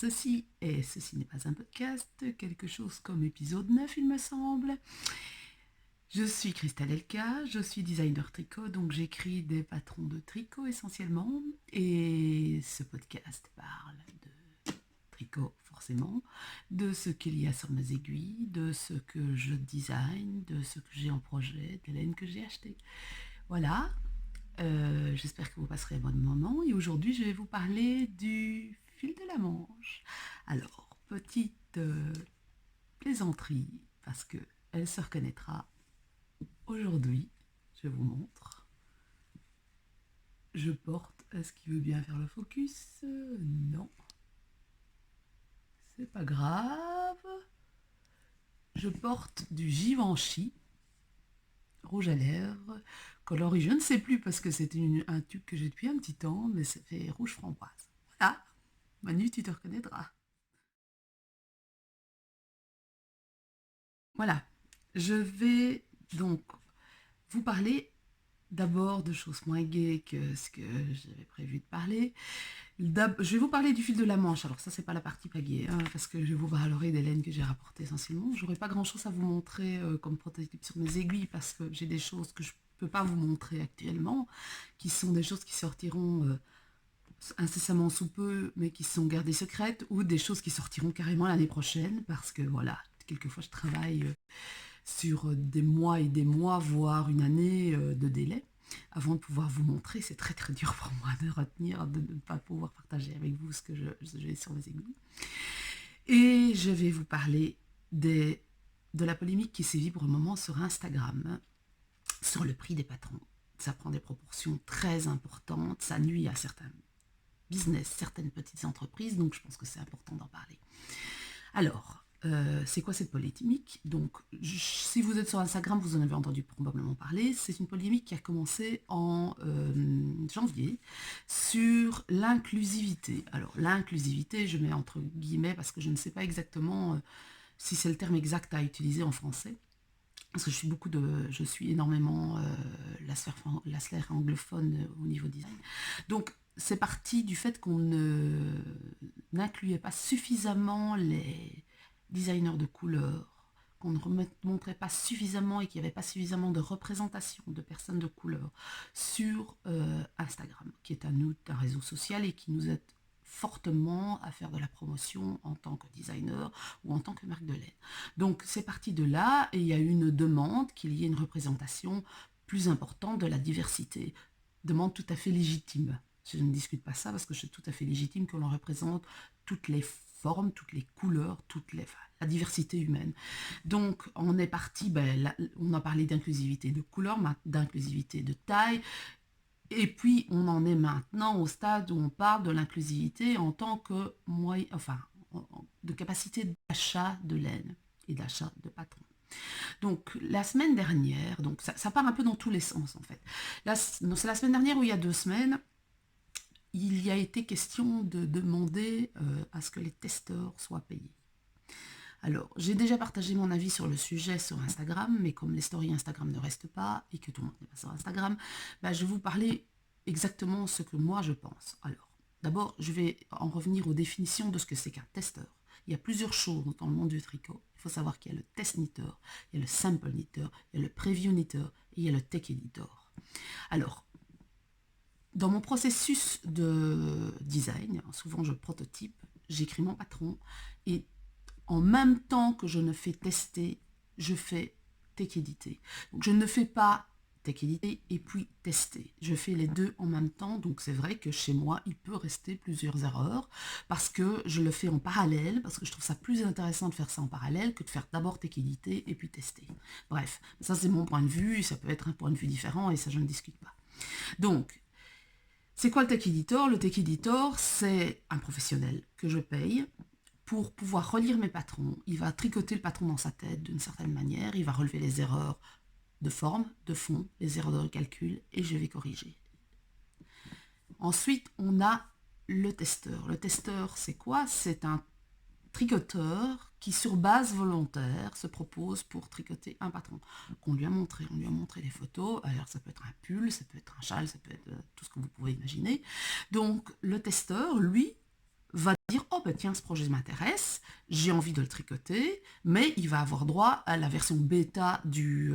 ceci n'est pas un podcast, quelque chose comme épisode 9 il me semble. Je suis Christelle Elka, je suis designer tricot, donc j'écris des patrons de tricot essentiellement. Et ce podcast parle de tricot forcément, de ce qu'il y a sur mes aiguilles, de ce que je design, de ce que j'ai en projet, de laine que j'ai acheté. Voilà, j'espère que vous passerez un bon moment et aujourd'hui je vais vous parler du fil de la Manche. Alors, petite plaisanterie, parce qu'elle se reconnaîtra. Aujourd'hui, je vous montre. Je porte, est-ce qu'il veut bien faire le focus? Non. C'est pas grave. Je porte du Givenchy, rouge à lèvres, coloris, je ne sais plus parce que c'est un tube que j'ai depuis un petit temps, mais ça fait rouge framboise. Voilà, Manu, tu te reconnaîtras. Voilà, je vais donc vous parler d'abord de choses moins gaies que ce que j'avais prévu de parler. Je vais vous parler du fil de la Manche. Alors ça, c'est pas la partie pas gaie, hein, parce que je vais vous parler des laines que j'ai rapportées essentiellement. J'aurai pas grand-chose à vous montrer comme prototype sur mes aiguilles, parce que j'ai des choses que je peux pas vous montrer actuellement, qui sont des choses qui sortiront incessamment sous peu, mais qui sont gardées secrètes, ou des choses qui sortiront carrément l'année prochaine, parce que voilà, quelquefois je travaille sur des mois et des mois, voire une année de délai, avant de pouvoir vous montrer. C'est très très dur pour moi de retenir, de ne pas pouvoir partager avec vous ce que j'ai sur mes aiguilles. Et je vais vous parler de la polémique qui sévit pour le moment sur Instagram, sur le prix des patrons. Ça prend des proportions très importantes, ça nuit à certains business, certaines petites entreprises, donc je pense que c'est important d'en parler. Alors, c'est quoi cette polémique? Donc, si vous êtes sur Instagram, vous en avez entendu probablement parler. C'est une polémique qui a commencé en janvier sur l'inclusivité. Alors, l'inclusivité, je mets entre guillemets parce que je ne sais pas exactement si c'est le terme exact à utiliser en français. Parce que je suis énormément la sphère anglophone au niveau design. Donc, c'est parti du fait qu'on n'incluait pas suffisamment les designers de couleur, qu'on ne montrait pas suffisamment et qu'il n'y avait pas suffisamment de représentation de personnes de couleur sur Instagram, qui est un réseau social et qui nous aide fortement à faire de la promotion en tant que designer ou en tant que marque de laine. Donc c'est parti de là et il y a eu une demande qu'il y ait une représentation plus importante de la diversité. Demande tout à fait légitime. Je ne discute pas ça parce que c'est tout à fait légitime que l'on représente toutes les formes, toutes les couleurs, la diversité humaine. Donc on est parti, on a parlé d'inclusivité de couleurs, d'inclusivité de taille, et puis on en est maintenant au stade où on parle de l'inclusivité en tant que moyen, de capacité d'achat de laine et d'achat de patrons. Donc la semaine dernière, donc ça part un peu dans tous les sens en fait. C'est la semaine dernière où il y a 2 semaines, il y a été question de demander à ce que les testeurs soient payés. Alors, j'ai déjà partagé mon avis sur le sujet sur Instagram, mais comme les stories Instagram ne restent pas, et que tout le monde n'est pas sur Instagram, je vais vous parler exactement ce que moi je pense. Alors, d'abord, je vais en revenir aux définitions de ce que c'est qu'un testeur. Il y a plusieurs choses dans le monde du tricot. Il faut savoir qu'il y a le test knitter, il y a le sample knitter, il y a le preview knitter, et il y a le tech editor. Alors, dans mon processus de design, souvent je prototype, j'écris mon patron, et en même temps que je ne fais tester, je fais tech éditer. Donc je ne fais pas tech éditer et puis tester. Je fais les deux en même temps, donc c'est vrai que chez moi, il peut rester plusieurs erreurs parce que je le fais en parallèle, parce que je trouve ça plus intéressant de faire ça en parallèle que de faire d'abord tech éditer et puis tester. Bref, ça c'est mon point de vue, ça peut être un point de vue différent et ça je ne discute pas. Donc, c'est quoi le tech editor? Le tech editor, c'est un professionnel que je paye pour pouvoir relire mes patrons. Il va tricoter le patron dans sa tête d'une certaine manière, il va relever les erreurs de forme, de fond, les erreurs de calcul, et je vais corriger. Ensuite, on a le testeur. Le testeur, c'est quoi? C'est un tricoteur qui, sur base volontaire, se propose pour tricoter un patron qu'on lui a montré. On lui a montré des photos. Alors, ça peut être un pull, ça peut être un châle, ça peut être tout ce que vous pouvez imaginer. Donc, le testeur, lui, va dire, oh ben tiens, ce projet m'intéresse, j'ai envie de le tricoter, mais il va avoir droit à la version bêta du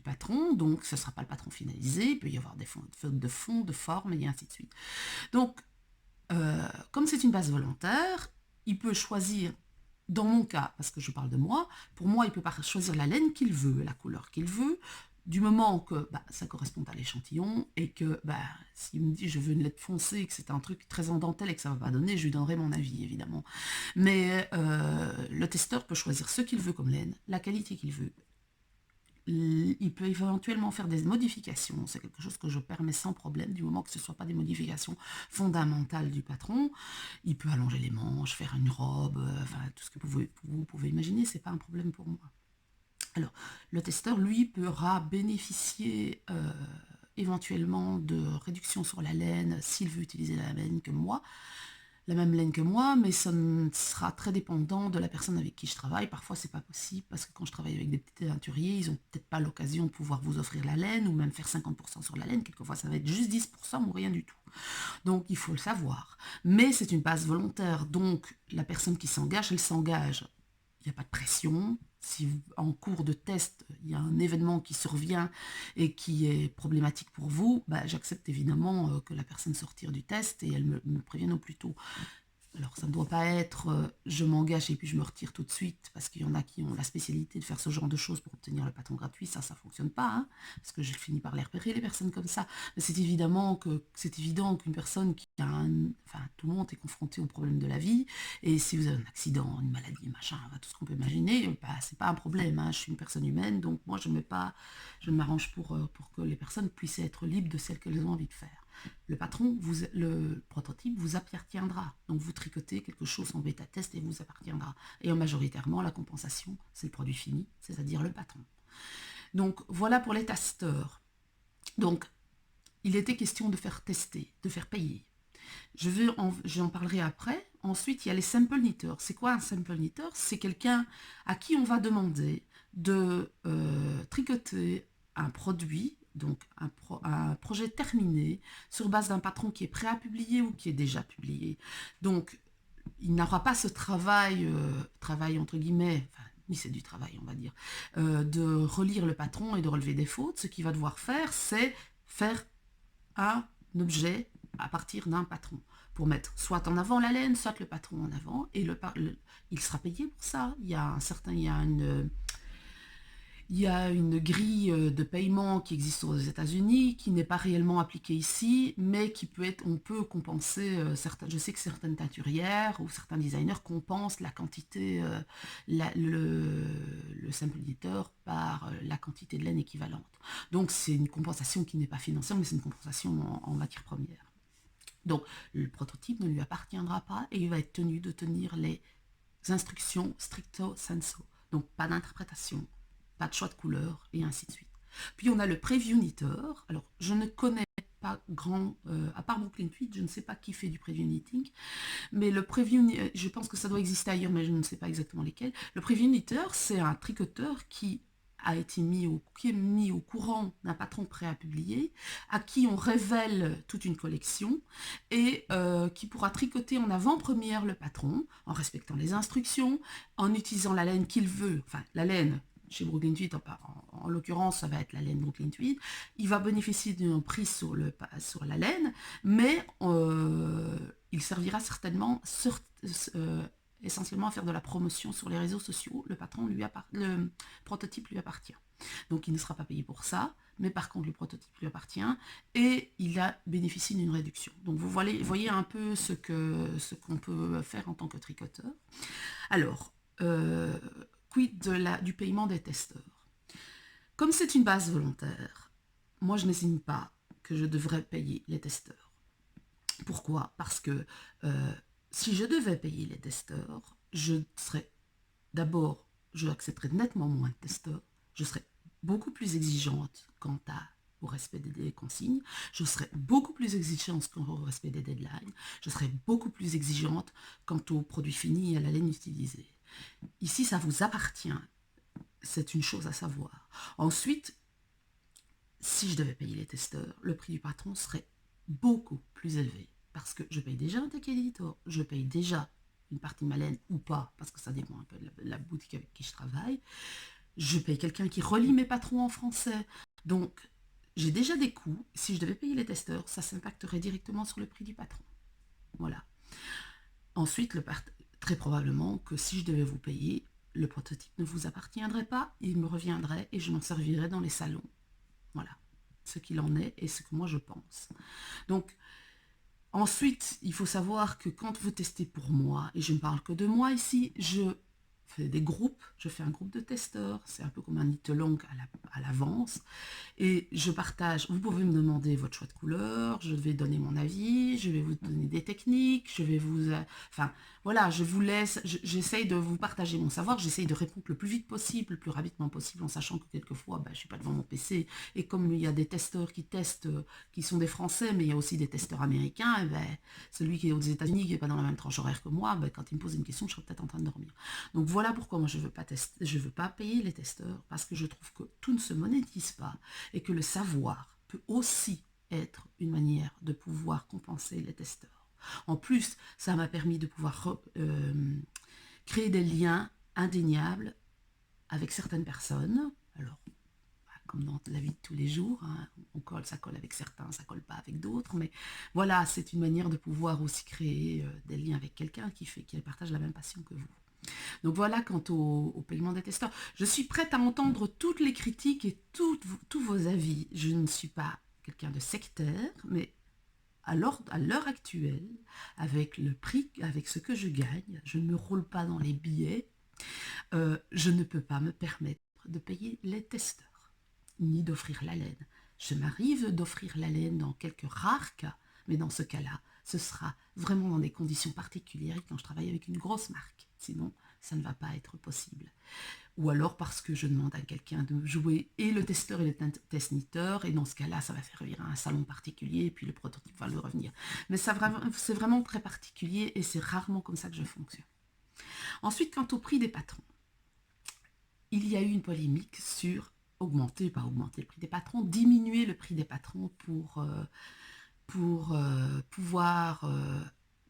patron, donc ce ne sera pas le patron finalisé, il peut y avoir des fautes de fond, de forme, et ainsi de suite. Donc, comme c'est une base volontaire, il peut choisir, dans mon cas, parce que je parle de moi, pour moi, il peut choisir la laine qu'il veut, la couleur qu'il veut, du moment que ça correspond à l'échantillon et que s'il me dit je veux une lettre foncée, que c'est un truc très en dentelle et que ça ne va pas donner, je lui donnerai mon avis, évidemment. Mais le testeur peut choisir ce qu'il veut comme laine, la qualité qu'il veut. Il peut éventuellement faire des modifications, c'est quelque chose que je permets sans problème, du moment que ce ne soit pas des modifications fondamentales du patron. Il peut allonger les manches, faire une robe, enfin tout ce que vous pouvez imaginer, c'est pas un problème pour moi. Alors, le testeur, lui, pourra bénéficier éventuellement de réduction sur la laine s'il veut utiliser la laine que moi, la même laine que moi, mais ça sera très dépendant de la personne avec qui je travaille. Parfois, c'est pas possible parce que quand je travaille avec des petits teinturiers, ils ont peut-être pas l'occasion de pouvoir vous offrir la laine ou même faire 50% sur la laine. Quelquefois, ça va être juste 10% ou rien du tout. Donc, il faut le savoir. Mais c'est une base volontaire. Donc, la personne qui s'engage, elle s'engage. Il n'y a pas de pression. Si en cours de test, il y a un événement qui survient et qui est problématique pour vous, j'accepte évidemment que la personne sortir du test et elle me prévienne au plus tôt. Alors, ça ne doit pas être je m'engage et puis je me retire tout de suite, parce qu'il y en a qui ont la spécialité de faire ce genre de choses pour obtenir le patron gratuit. Ça ne fonctionne pas, hein, parce que j'ai fini par les repérer, les personnes comme ça. Mais c'est évident qu'une personne qui a enfin, tout le monde est confronté au problème de la vie, et si vous avez un accident, une maladie, machin, tout ce qu'on peut imaginer, c'est pas un problème, hein. Je suis une personne humaine, donc moi je ne m'arrange pour que les personnes puissent être libres de celles qu'elles ont envie de faire. Le patron, le prototype vous appartiendra. Donc vous tricotez quelque chose en bêta-test et vous appartiendra. Et majoritairement, la compensation, c'est le produit fini, c'est-à-dire le patron. Donc voilà pour les testeurs. Donc, il était question de faire tester, de faire payer. J'en parlerai après. Ensuite, il y a les sample knitters. C'est quoi un sample knitter? C'est quelqu'un à qui on va demander de tricoter un produit, donc un projet terminé, sur base d'un patron qui est prêt à publier ou qui est déjà publié. Donc, il n'aura pas ce travail, travail entre guillemets, enfin, oui, c'est du travail, on va dire, de relire le patron et de relever des fautes. Ce qu'il va devoir faire, c'est faire un objet à partir d'un patron pour mettre soit en avant la laine, soit le patron en avant, et il sera payé pour ça. Il y a une grille de paiement qui existe aux États-Unis, qui n'est pas réellement appliquée ici, mais on peut compenser je sais que certaines teinturières ou certains designers compensent la quantité, le simple éditeur par la quantité de laine équivalente. Donc c'est une compensation qui n'est pas financière, mais c'est une compensation en matière première. Donc le prototype ne lui appartiendra pas et il va être tenu de tenir les instructions stricto sensu. Donc pas d'interprétation, pas de choix de couleur, et ainsi de suite. Puis on a le preview knitter. Alors je ne connais pas à part Brooklyn Tweed, je ne sais pas qui fait du preview knitting, mais le preview, je pense que ça doit exister ailleurs, mais je ne sais pas exactement lesquels. Le preview knitter, c'est un tricoteur qui est mis au courant d'un patron prêt à publier, à qui on révèle toute une collection et qui pourra tricoter en avant-première le patron en respectant les instructions, en utilisant la laine qu'il veut, enfin la laine chez Brooklyn Tweed, en l'occurrence ça va être la laine Brooklyn Tweed. Il va bénéficier d'un prix sur la laine, mais il servira certainement essentiellement à faire de la promotion sur les réseaux sociaux. Le prototype lui appartient. Donc il ne sera pas payé pour ça, mais par contre le prototype lui appartient et il a bénéficié d'une réduction. Donc vous voyez un peu ce qu'on peut faire en tant que tricoteur. Alors, quid du paiement des testeurs? Comme c'est une base volontaire, moi je n'estime pas que je devrais payer les testeurs. Pourquoi? Parce que si je devais payer les testeurs, je accepterais nettement moins de testeurs, je serais beaucoup plus exigeante au respect des consignes, je serais beaucoup plus exigeante quant au respect des deadlines, je serais beaucoup plus exigeante quant au produit fini et à la laine utilisée. Ici, ça vous appartient, c'est une chose à savoir. Ensuite, si je devais payer les testeurs, le prix du patron serait beaucoup plus élevé. parce que je paye déjà un tech editor, je paye déjà une partie de ma laine ou pas, parce que ça dépend un peu de la boutique avec qui je travaille. Je paye quelqu'un qui relie mes patrons en français. Donc, j'ai déjà des coûts. Si je devais payer les testeurs, ça s'impacterait directement sur le prix du patron. Voilà. Ensuite, très probablement que si je devais vous payer, le prototype ne vous appartiendrait pas, il me reviendrait et je m'en servirais dans les salons. Voilà, ce qu'il en est et ce que moi je pense. Donc, ensuite, il faut savoir que quand vous testez pour moi, et je ne parle que de moi ici, je fais des groupes, je fais un groupe de testeurs, c'est un peu comme un knit-along à l'avance, et je partage, vous pouvez me demander votre choix de couleur, je vais donner mon avis, je vais vous donner des techniques, je vais vous... enfin, voilà, je vous laisse, j'essaye de vous partager mon savoir, j'essaye de répondre le plus vite possible, le plus rapidement possible, en sachant que quelquefois, je ne suis pas devant mon PC, et comme il y a des testeurs qui testent, qui sont des Français, mais il y a aussi des testeurs américains, et celui qui est aux États-Unis, qui n'est pas dans la même tranche horaire que moi, quand il me pose une question, je serais peut-être en train de dormir. Donc voilà pourquoi moi je ne veux pas tester, je veux pas payer les testeurs, parce que je trouve que tout ne se monétise pas, et que le savoir peut aussi être une manière de pouvoir compenser les testeurs. En plus, ça m'a permis de pouvoir créer des liens indéniables avec certaines personnes. Alors, comme dans la vie de tous les jours, hein, ça colle avec certains, ça colle pas avec d'autres, mais voilà, c'est une manière de pouvoir aussi créer des liens avec quelqu'un qui partage la même passion que vous. Donc voilà, quant au paiement des testeurs, je suis prête à entendre toutes les critiques et tous vos avis. Je ne suis pas quelqu'un de sectaire, mais à l'heure actuelle, avec le prix, avec ce que je gagne, je ne me roule pas dans les billets, je ne peux pas me permettre de payer les testeurs, ni d'offrir la laine. Je m'arrive d'offrir la laine dans quelques rares cas, mais dans ce cas-là, ce sera vraiment dans des conditions particulières et quand je travaille avec une grosse marque. Sinon, ça ne va pas être possible. Ou alors parce que je demande à quelqu'un de jouer et le testeur et le test-knitteur, et dans ce cas-là, ça va faire venir à un salon particulier, et puis le prototype va le revenir. Mais c'est vraiment très particulier, et c'est rarement comme ça que je fonctionne. Ensuite, quant au prix des patrons, il y a eu une polémique sur augmenter, pas augmenter le prix des patrons, diminuer le prix des patrons pour pouvoir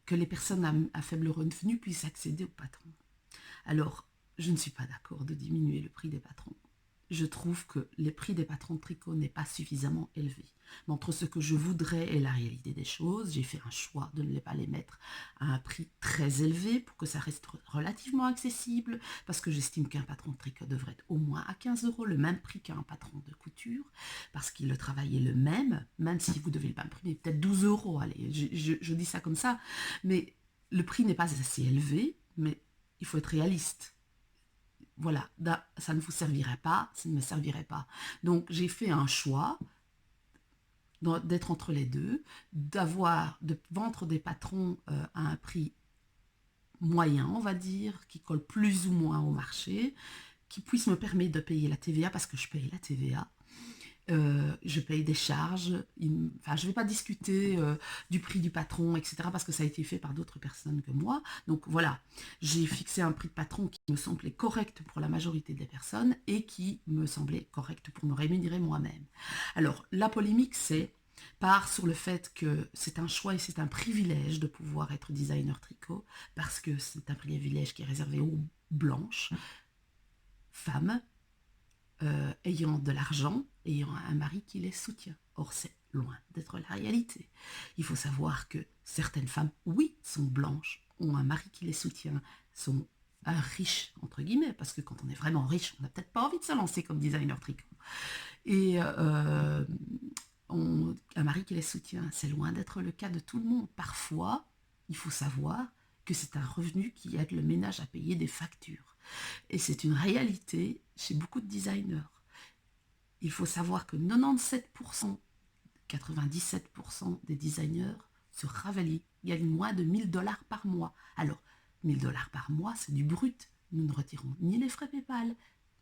que les personnes à faible revenu puissent accéder aux patrons. Alors, je ne suis pas d'accord de diminuer le prix des patrons. Je trouve que les prix des patrons de tricot n'est pas suffisamment élevé. Mais entre ce que je voudrais et la réalité des choses, j'ai fait un choix de ne pas les mettre à un prix très élevé pour que ça reste relativement accessible, parce que j'estime qu'un patron de tricot devrait être au moins à 15 €, le même prix qu'un patron de couture, parce que le travail est le même, même si vous devez l'imprimer peut-être 12 €, allez, je dis ça comme ça, mais le prix n'est pas assez élevé, mais il faut être réaliste. Voilà, ça ne vous servirait pas, ça ne me servirait pas. Donc j'ai fait un choix d'être entre les deux, de vendre des patrons à un prix moyen, on va dire, qui colle plus ou moins au marché, qui puisse me permettre de payer la TVA, parce que je paye la TVA. Je paye des charges, enfin je ne vais pas discuter du prix du patron, etc., parce que ça a été fait par d'autres personnes que moi. Donc voilà, j'ai fixé un prix de patron qui me semblait correct pour la majorité des personnes et qui me semblait correct pour me rémunérer moi-même. Alors la polémique part sur le fait que c'est un choix et c'est un privilège de pouvoir être designer tricot, parce que c'est un privilège qui est réservé aux blanches, femmes, ayant de l'argent, ayant un mari qui les soutient. Or, c'est loin d'être la réalité. Il faut savoir que certaines femmes, oui, sont blanches, ont un mari qui les soutient, sont riches, entre guillemets, parce que quand on est vraiment riche, on n'a peut-être pas envie de se lancer comme designer tricot. Et un mari qui les soutient, c'est loin d'être le cas de tout le monde. Parfois, il faut savoir que c'est un revenu qui aide le ménage à payer des factures. Et c'est une réalité chez beaucoup de designers. Il faut savoir que 97%, 97% des designers se ravalient, gagnent moins de 1000 $ par mois. Alors, 1000 $ par mois, c'est du brut. Nous ne retirons ni les frais PayPal,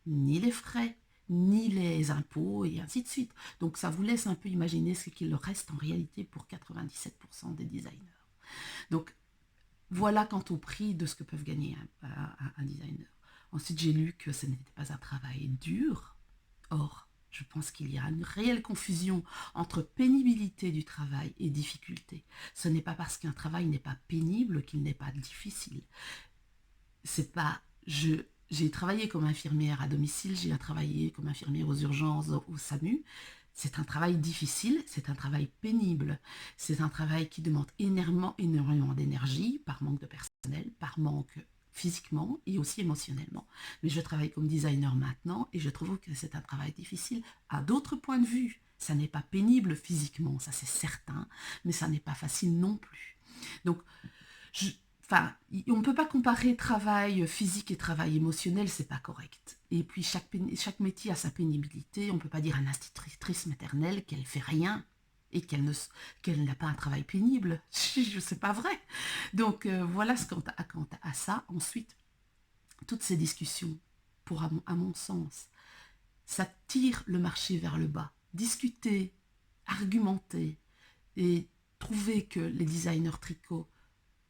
ni les frais, ni les impôts, et ainsi de suite. Donc ça vous laisse un peu imaginer ce qu'il reste en réalité pour 97% des designers. Donc, voilà quant au prix de ce que peuvent gagner un designer. Ensuite, j'ai lu que ce n'était pas un travail dur. Or, Je pense qu'il y a une réelle confusion entre pénibilité du travail et difficulté. Ce n'est pas parce qu'un travail n'est pas pénible qu'il n'est pas difficile. C'est pas... J'ai travaillé comme infirmière à domicile, j'ai travaillé comme infirmière aux urgences, au SAMU. C'est un travail difficile, c'est un travail pénible. C'est un travail qui demande énormément d'énergie, par manque de personnel, par manque physiquement et aussi émotionnellement. Mais je travaille comme designer maintenant et je trouve que c'est un travail difficile à d'autres points de vue. Ça n'est pas pénible physiquement, ça c'est certain, mais ça n'est pas facile non plus. Donc, enfin, on ne peut pas comparer travail physique et travail émotionnel, c'est pas correct. Et puis chaque métier a sa pénibilité. On ne peut pas dire à une institutrice maternelle qu'elle fait rien et qu'elle n'a pas un travail pénible. C'est pas vrai. Donc voilà ce quant à ça. Ensuite, toutes ces discussions, à mon sens, ça tire le marché vers le bas. Discuter, argumenter et trouver que les designers tricot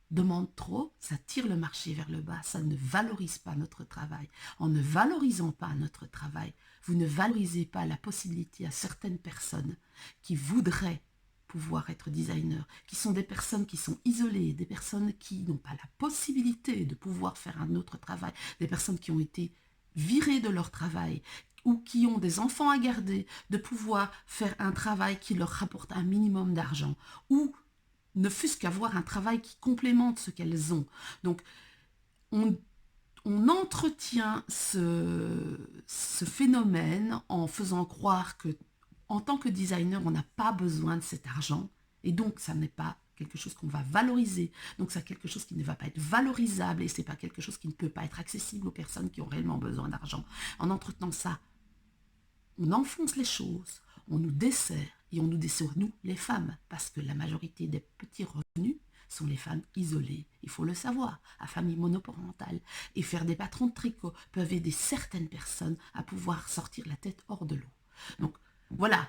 demande trop, ça tire le marché vers le bas, ça ne valorise pas notre travail. En ne valorisant pas notre travail, vous ne valorisez pas la possibilité à certaines personnes qui voudraient pouvoir être designers, qui sont des personnes qui sont isolées, des personnes qui n'ont pas la possibilité de pouvoir faire un autre travail, des personnes qui ont été virées de leur travail, ou qui ont des enfants à garder, de pouvoir faire un travail qui leur rapporte un minimum d'argent, ou ne fût-ce qu'avoir un travail qui complémente ce qu'elles ont. Donc, on entretient ce phénomène en faisant croire que, en tant que designer, on n'a pas besoin de cet argent, et donc ça n'est pas quelque chose qu'on va valoriser, donc c'est quelque chose qui ne va pas être valorisable, et c'est pas quelque chose qui ne peut pas être accessible aux personnes qui ont réellement besoin d'argent. En entretenant ça, on enfonce les choses, on nous dessert, et on nous dessert, nous, les femmes, parce que la majorité des petits revenus sont les femmes isolées, il faut le savoir, à famille monoparentale. Et faire des patrons de tricot peuvent aider certaines personnes à pouvoir sortir la tête hors de l'eau. Donc voilà,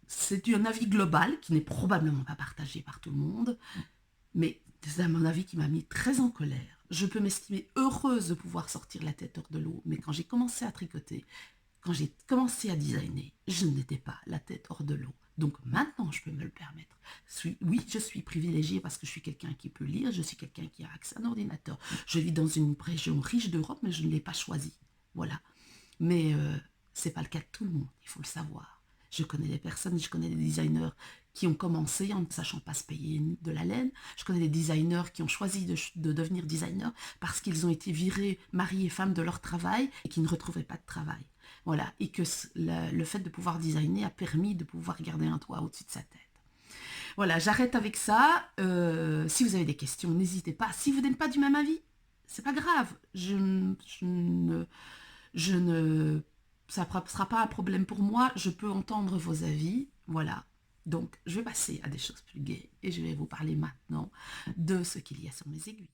c'est un avis global qui n'est probablement pas partagé par tout le monde, mais c'est mon avis qui m'a mis très en colère. Je peux m'estimer heureuse de pouvoir sortir la tête hors de l'eau, mais quand j'ai commencé à tricoter, quand j'ai commencé à designer, je n'étais pas la tête hors de l'eau. Donc maintenant, je peux me le permettre. Oui, je suis privilégiée parce que je suis quelqu'un qui peut lire, je suis quelqu'un qui a accès à un ordinateur. Je vis dans une région riche d'Europe, mais je ne l'ai pas choisi. Voilà. Mais ce n'est pas le cas de tout le monde, il faut le savoir. Je connais des personnes, je connais des designers qui ont commencé en ne sachant pas se payer de la laine. Je connais des designers qui ont choisi de devenir designers parce qu'ils ont été virés, mari et femme de leur travail et qui ne retrouvaient pas de travail. Voilà, et que le fait de pouvoir designer a permis de pouvoir garder un toit au-dessus de sa tête. Voilà, j'arrête avec ça. Si vous avez des questions, n'hésitez pas. Si vous n'êtes pas du même avis, c'est pas grave. Ça ne sera pas un problème pour moi. Je peux entendre vos avis. Voilà. Donc, je vais passer à des choses plus gaies et je vais vous parler maintenant de ce qu'il y a sur mes aiguilles.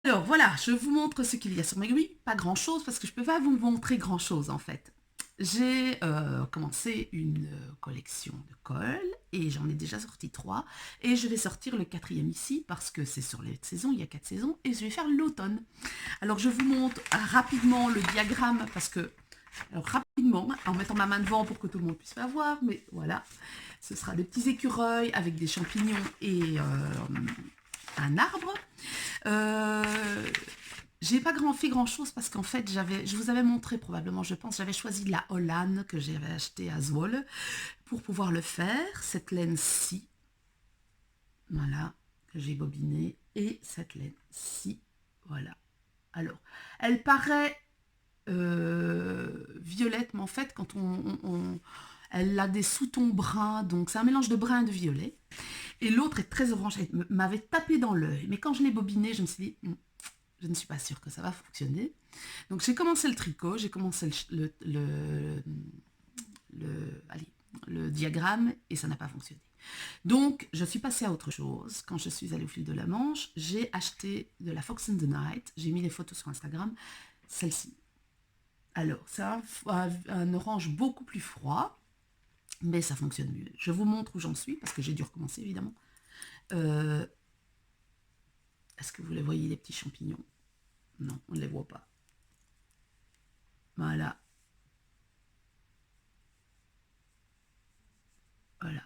Alors voilà, je vous montre ce qu'il y a sur mes aiguilles. Pas grand chose parce que je ne peux pas vous montrer grand chose en fait. J'ai commencé une collection de cols et j'en ai déjà sorti 3 et je vais sortir le 4e ici parce que c'est sur les saisons, il y a 4 saisons et je vais faire l'automne. Alors je vous montre rapidement le diagramme parce que, alors rapidement, en mettant ma main devant pour que tout le monde puisse pas voir, mais voilà, ce sera des petits écureuils avec des champignons et un arbre. J'ai pas fait grand chose parce qu'en fait je vous avais montré probablement, je pense, j'avais choisi de la Hollande que j'avais acheté à Zwolle pour pouvoir le faire, cette laine-ci, voilà, que j'ai bobiné, et cette laine-ci, voilà. Alors, elle paraît violette, mais en fait, quand elle a des sous-tons bruns, donc c'est un mélange de brun et de violet. Et l'autre est très orange, elle m'avait tapé dans l'œil. Mais quand je l'ai bobiné, je me suis dit, je ne suis pas sûre que ça va fonctionner. Donc j'ai commencé le tricot, j'ai commencé le diagramme et ça n'a pas fonctionné. Donc je suis passée à autre chose. Quand je suis allée au fil de la Manche, j'ai acheté de la Fox in the Night. J'ai mis les photos sur Instagram. Celle-ci. Alors, c'est un orange beaucoup plus froid, mais ça fonctionne mieux. Je vous montre où j'en suis, parce que j'ai dû recommencer, évidemment. Est-ce que vous les voyez, les petits champignons? Non, on ne les voit pas. Voilà, voilà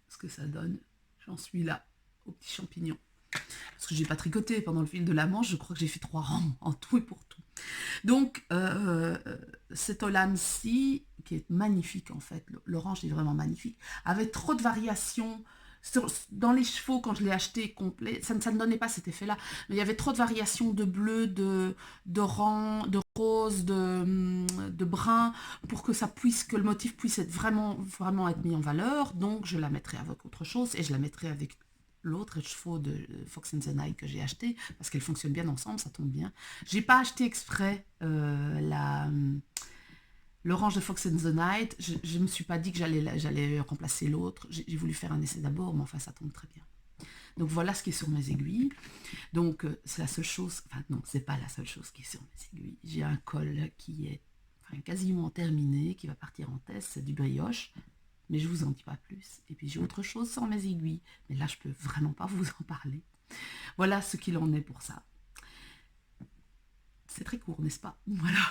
ce que ça donne. J'en suis là, aux petits champignons. Parce que j'ai pas tricoté pendant le fil de la Manche, je crois que j'ai fait 3 rangs en tout et pour tout. Donc, cette Hollande-ci, qui est magnifique en fait, l'orange est vraiment magnifique, avait trop de variations. Dans les chevaux, quand je l'ai acheté complet, ça ne donnait pas cet effet-là, mais il y avait trop de variations de bleu, d'orange, de rose, de brun, pour que ça puisse, que le motif puisse être vraiment être mis en valeur. Donc, je la mettrai avec autre chose et je la mettrai avec l'autre chevaux de Fox and the Night que j'ai acheté, parce qu'elles fonctionnent bien ensemble, ça tombe bien. J'ai pas acheté exprès l'orange de Fox and the Night. Je me suis pas dit que j'allais remplacer l'autre. J'ai voulu faire un essai d'abord, mais enfin ça tombe très bien. Donc voilà ce qui est sur mes aiguilles. Donc c'est la seule chose, enfin non, c'est pas la seule chose qui est sur mes aiguilles. J'ai un col qui est quasiment terminé, qui va partir en test, c'est du brioche. Mais je vous en dis pas plus. Et puis j'ai autre chose sur mes aiguilles, mais là je peux vraiment pas vous en parler. Voilà ce qu'il en est pour ça. C'est très court, n'est-ce pas? Voilà.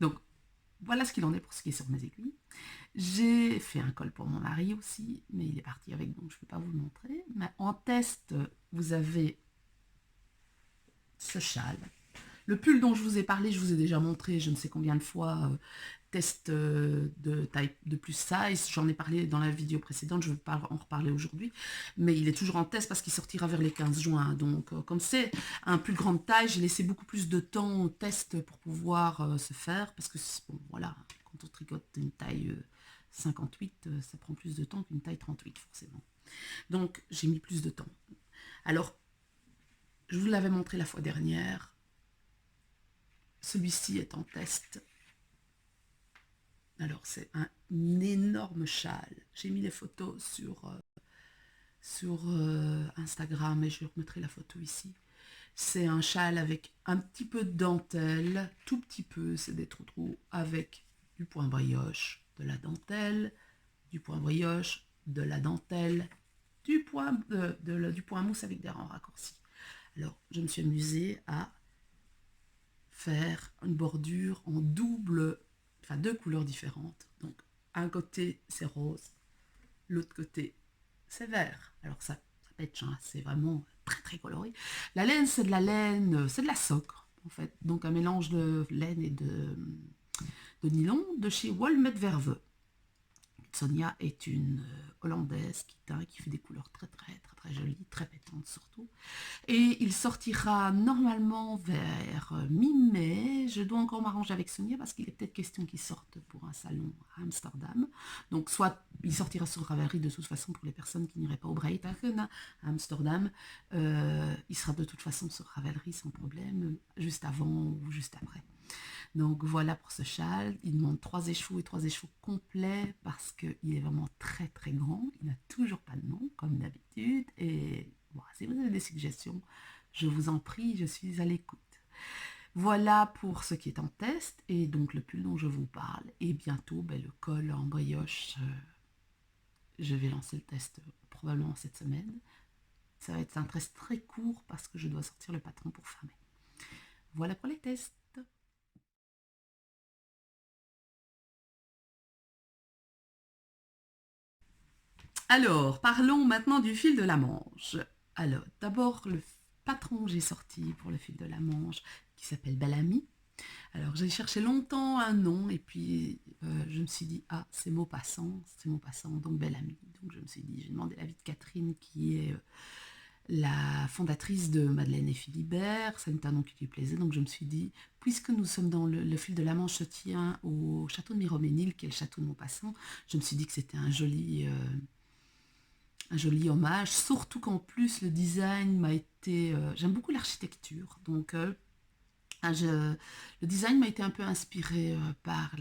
Donc voilà ce qu'il en est pour ce qui est sur mes aiguilles. J'ai fait un col pour mon mari aussi, mais il est parti avec, donc je ne peux pas vous le montrer. Mais en test, vous avez ce châle. Le pull dont je vous ai parlé, je vous ai déjà montré je ne sais combien de fois, test de taille de plus size, j'en ai parlé dans la vidéo précédente, je ne vais pas en reparler aujourd'hui, mais il est toujours en test parce qu'il sortira vers les 15 juin, donc comme c'est un plus grande taille, j'ai laissé beaucoup plus de temps au test pour pouvoir se faire, parce que bon, voilà, quand on tricote une taille 58, ça prend plus de temps qu'une taille 38 forcément, donc j'ai mis plus de temps. Alors, je vous l'avais montré la fois dernière, celui-ci est en test. Alors, c'est un énorme châle. J'ai mis les photos sur Instagram et je remettrai la photo ici. C'est un châle avec un petit peu de dentelle, tout petit peu, c'est des trous avec du point brioche, de la dentelle, du point brioche, de la dentelle, du point mousse avec des rangs raccourcis. Alors, je me suis amusée à faire une bordure en double, enfin 2 couleurs différentes. Donc, un côté, c'est rose, l'autre côté, c'est vert. Alors, ça pêche, hein, c'est vraiment très, très coloré. La laine, c'est de la laine, c'est de la socre, en fait. Donc, un mélange de laine et de nylon de chez Walmet Verve. Sonia est une Hollandaise qui teint, qui fait des couleurs très, très, très, très jolies, très pétantes surtout. Et il sortira normalement vers mi-mai. Je dois encore m'arranger avec Sonia parce qu'il est peut-être question qu'il sorte pour un salon à Amsterdam. Donc soit il sortira sur Ravelry de toute façon pour les personnes qui n'iraient pas au Breithagen à Amsterdam. Il sera de toute façon sur Ravelry sans problème, juste avant ou juste après. Donc voilà pour ce châle. Il demande 3 échevaux et 3 échevaux complets parce qu'il est vraiment très très grand. Il n'a toujours pas de nom comme d'habitude. Et bon, si vous avez des suggestions, je vous en prie, je suis à l'écoute. Voilà pour ce qui est en test et donc le pull dont je vous parle. Et bientôt, le col en brioche, je vais lancer le test probablement cette semaine. Ça va être un test très court parce que je dois sortir le patron pour fin mai. Voilà pour les tests. Alors, parlons maintenant du fil de la Manche. Alors, d'abord, le patron que j'ai sorti pour le fil de la Manche, qui s'appelle Belle Amie. Alors, j'ai cherché longtemps un nom, et puis je me suis dit, ah, c'est Maupassant, donc Belle Amie. Donc, je me suis dit, j'ai demandé l'avis de Catherine, qui est la fondatrice de Madeleine et Philibert. C'est un nom qui lui plaisait, donc je me suis dit, puisque nous sommes dans le fil de la Manche se tient au château de Miroménil, qui est le château de Maupassant, je me suis dit que c'était un joli hommage, surtout qu'en plus le design m'a été... j'aime beaucoup l'architecture, donc le design m'a été un peu inspiré par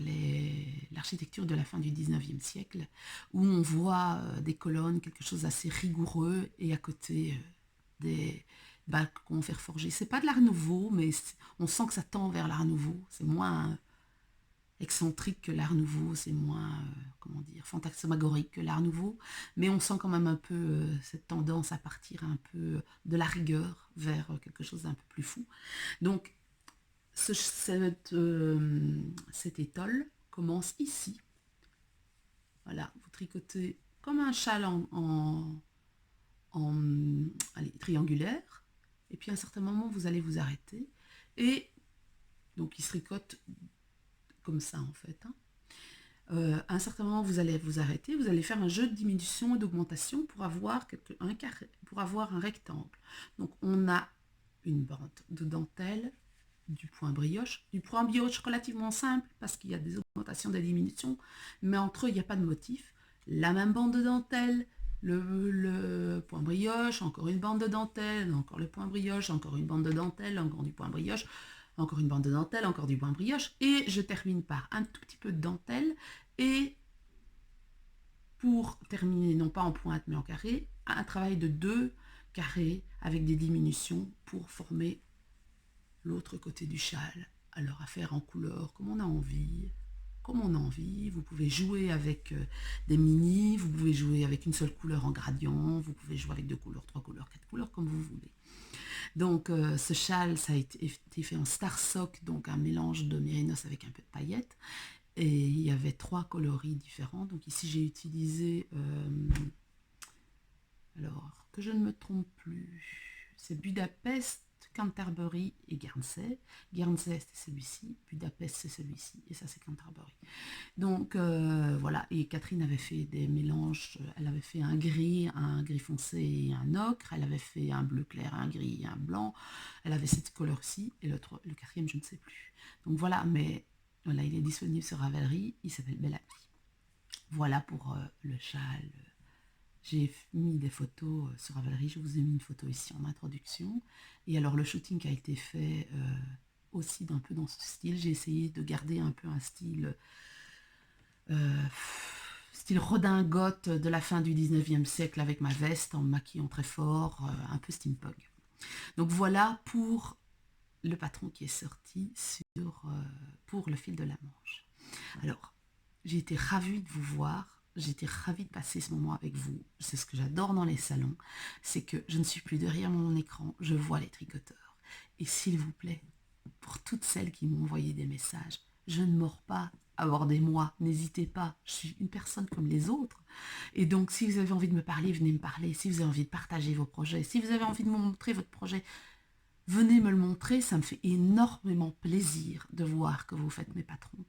l'architecture de la fin du 19e siècle, où on voit des colonnes, quelque chose d'assez rigoureux, et à côté des balcons fer forgé. C'est pas de l'art nouveau, mais on sent que ça tend vers l'art nouveau, c'est moins excentrique que l'Art Nouveau, c'est moins, comment dire, fantasmagorique que l'Art Nouveau, mais on sent quand même un peu cette tendance à partir un peu de la rigueur vers quelque chose d'un peu plus fou. Donc, cette étole commence ici. Voilà, vous tricotez comme un châle allez, triangulaire, et puis à un certain moment, vous allez vous arrêter, et donc il se tricote comme ça en fait. Hein. À un certain moment, vous allez vous arrêter, vous allez faire un jeu de diminution et d'augmentation pour avoir un carré, pour avoir un rectangle. Donc on a une bande de dentelle, du point brioche relativement simple parce qu'il y a des augmentations, des diminutions, mais entre eux, il n'y a pas de motif. La même bande de dentelle, le point brioche, encore une bande de dentelle, encore le point brioche, encore une bande de dentelle, encore du point brioche, encore une bande de dentelle, encore du point brioche, et je termine par un tout petit peu de dentelle, et pour terminer, non pas en pointe mais en carré, un travail de 2 carrés avec des diminutions pour former l'autre côté du châle. Alors à faire en couleur comme on a envie, comme on a envie. Vous pouvez jouer avec des mini, vous pouvez jouer avec une seule couleur en gradient, vous pouvez jouer avec 2 couleurs, 3 couleurs, 4 couleurs, comme vous voulez. Donc ce châle, ça a été fait en star sock, donc un mélange de mérinos avec un peu de paillettes. Et il y avait 3 coloris différents. Donc ici j'ai utilisé, alors que je ne me trompe plus, c'est Budapest, Canterbury et Guernsey. Guernsey c'est celui-ci, Budapest c'est celui-ci, et ça c'est Canterbury. Donc voilà, et Catherine avait fait des mélanges, elle avait fait un gris foncé et un ocre, elle avait fait un bleu clair, un gris et un blanc, elle avait cette couleur-ci, et le quatrième je ne sais plus. Donc voilà, mais voilà, il est disponible sur Ravelry, il s'appelle Bellamy. Voilà pour le châle. J'ai mis des photos sur Ravelry, je vous ai mis une photo ici en introduction. Et alors le shooting a été fait aussi d'un peu dans ce style. J'ai essayé de garder un peu un style redingote de la fin du 19e siècle avec ma veste en maquillant très fort, un peu steampunk. Donc voilà pour le patron qui est sorti pour le fil de la Manche. Alors, j'ai été ravie de vous voir. J'ai été ravie de passer ce moment avec vous. C'est ce que j'adore dans les salons, c'est que je ne suis plus derrière mon écran, je vois les tricoteurs. Et s'il vous plaît, pour toutes celles qui m'ont envoyé des messages, je ne mords pas, abordez-moi, n'hésitez pas, je suis une personne comme les autres. Et donc, si vous avez envie de me parler, venez me parler. Si vous avez envie de partager vos projets, si vous avez envie de me montrer votre projet, venez me le montrer. Ça me fait énormément plaisir de voir que vous faites mes patrons.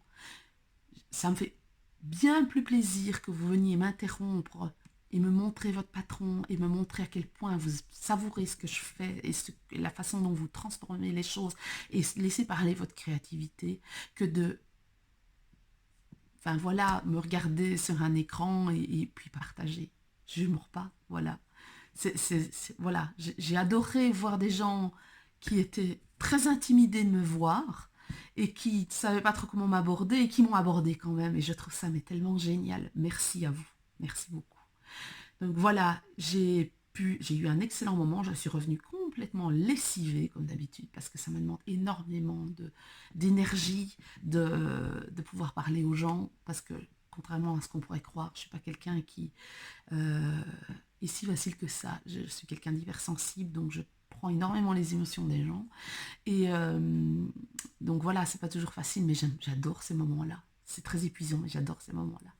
Ça me fait bien plus plaisir que vous veniez m'interrompre et me montrer votre patron et me montrer à quel point vous savourez ce que je fais et la façon dont vous transformez les choses et laisser parler votre créativité que de, enfin voilà, me regarder sur un écran et puis partager. Je ne mords pas, voilà. Voilà, j'ai adoré voir des gens qui étaient très intimidés de me voir et qui ne savaient pas trop comment m'aborder et qui m'ont abordé quand même. Et je trouve ça mais tellement génial. Merci à vous. Merci beaucoup. Donc voilà, j'ai eu un excellent moment. Je suis revenue complètement lessivée comme d'habitude parce que ça me demande énormément d'énergie de pouvoir parler aux gens parce que contrairement à ce qu'on pourrait croire, je ne suis pas quelqu'un qui est si facile que ça. Je suis quelqu'un d'hypersensible, donc je prends énormément les émotions des gens. Et donc voilà, c'est pas toujours facile, mais j'adore ces moments-là. C'est très épuisant, mais j'adore ces moments-là.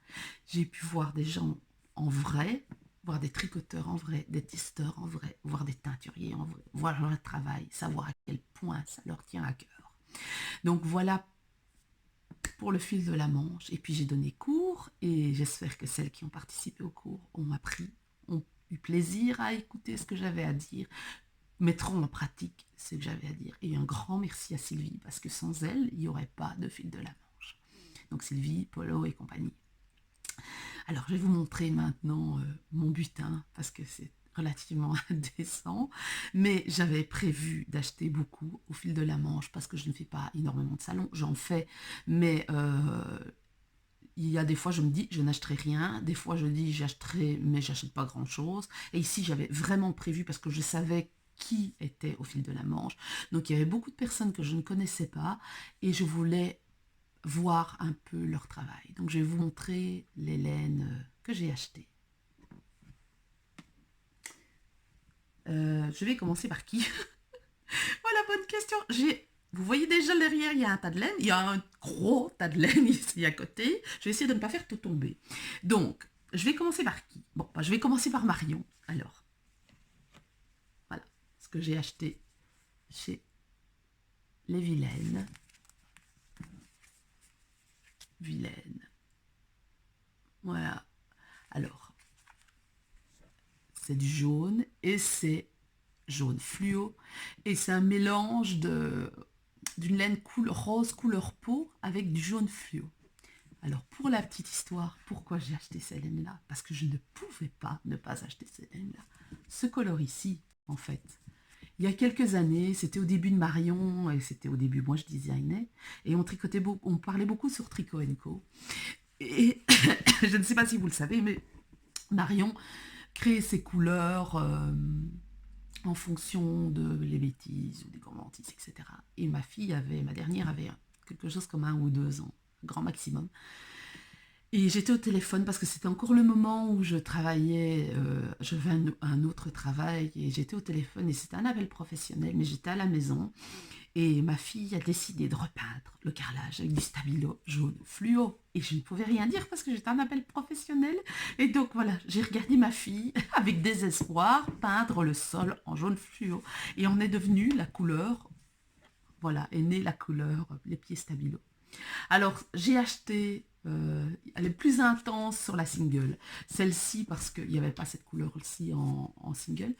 J'ai pu voir des gens en vrai, voir des tricoteurs en vrai, des testeurs en vrai, voir des teinturiers en vrai, voir leur travail, savoir à quel point ça leur tient à cœur. Donc voilà pour le fil de la Manche. Et puis j'ai donné cours et j'espère que celles qui ont participé au cours ont appris, ont eu plaisir à écouter ce que j'avais à dire, mettront en pratique ce que j'avais à dire. Et un grand merci à Sylvie parce que sans elle, il n'y aurait pas de fil de la Manche. Donc Sylvie, Polo et compagnie. Alors je vais vous montrer maintenant mon butin parce que c'est relativement indécent, mais j'avais prévu d'acheter beaucoup au fil de la Manche parce que je ne fais pas énormément de salons, j'en fais, mais il y a des fois je me dis je n'achèterai rien, des fois je dis j'achèterai mais j'achète pas grand chose, et ici j'avais vraiment prévu parce que je savais qui était au fil de la Manche, donc il y avait beaucoup de personnes que je ne connaissais pas et je voulais voir un peu leur travail. Donc je vais vous montrer les laines que j'ai achetées. Je vais commencer par qui? Voilà, bonne question. Vous voyez déjà derrière, il y a un tas de laine. Il y a un gros tas de laine ici à côté. Je vais essayer de ne pas faire tout tomber. Donc, je vais commencer par qui? Bon, bah, je vais commencer par Marion. Alors, voilà ce que j'ai acheté chez les Vilaines. Vilaine. Voilà. Alors, c'est du jaune et c'est jaune fluo. Et c'est un mélange d'une laine rose couleur peau avec du jaune fluo. Alors, pour la petite histoire, pourquoi j'ai acheté ces laines-là? Parce que je ne pouvais pas ne pas acheter ces laines-là. Ce color ici, en fait, il y a quelques années, c'était au début de Marion, et c'était au début, moi je designais, et on parlait beaucoup sur Tricot & Co. Et je ne sais pas si vous le savez, mais Marion crée ses couleurs en fonction de les bêtises ou des gourmandises, etc. Et ma dernière avait quelque chose comme 1 ou 2 ans, grand maximum. Et j'étais au téléphone parce que c'était encore le moment où je travaillais, je faisais un autre travail et j'étais au téléphone et c'était un appel professionnel, mais j'étais à la maison et ma fille a décidé de repeindre le carrelage avec du stabilo jaune fluo et je ne pouvais rien dire parce que j'étais un appel professionnel et donc voilà, j'ai regardé ma fille avec désespoir peindre le sol en jaune fluo et on est devenu la couleur, voilà, est née la couleur, les pieds stabilo. Alors, j'ai acheté, elle est plus intense sur la single. Celle-ci, parce qu'il n'y avait pas cette couleur-ci en single.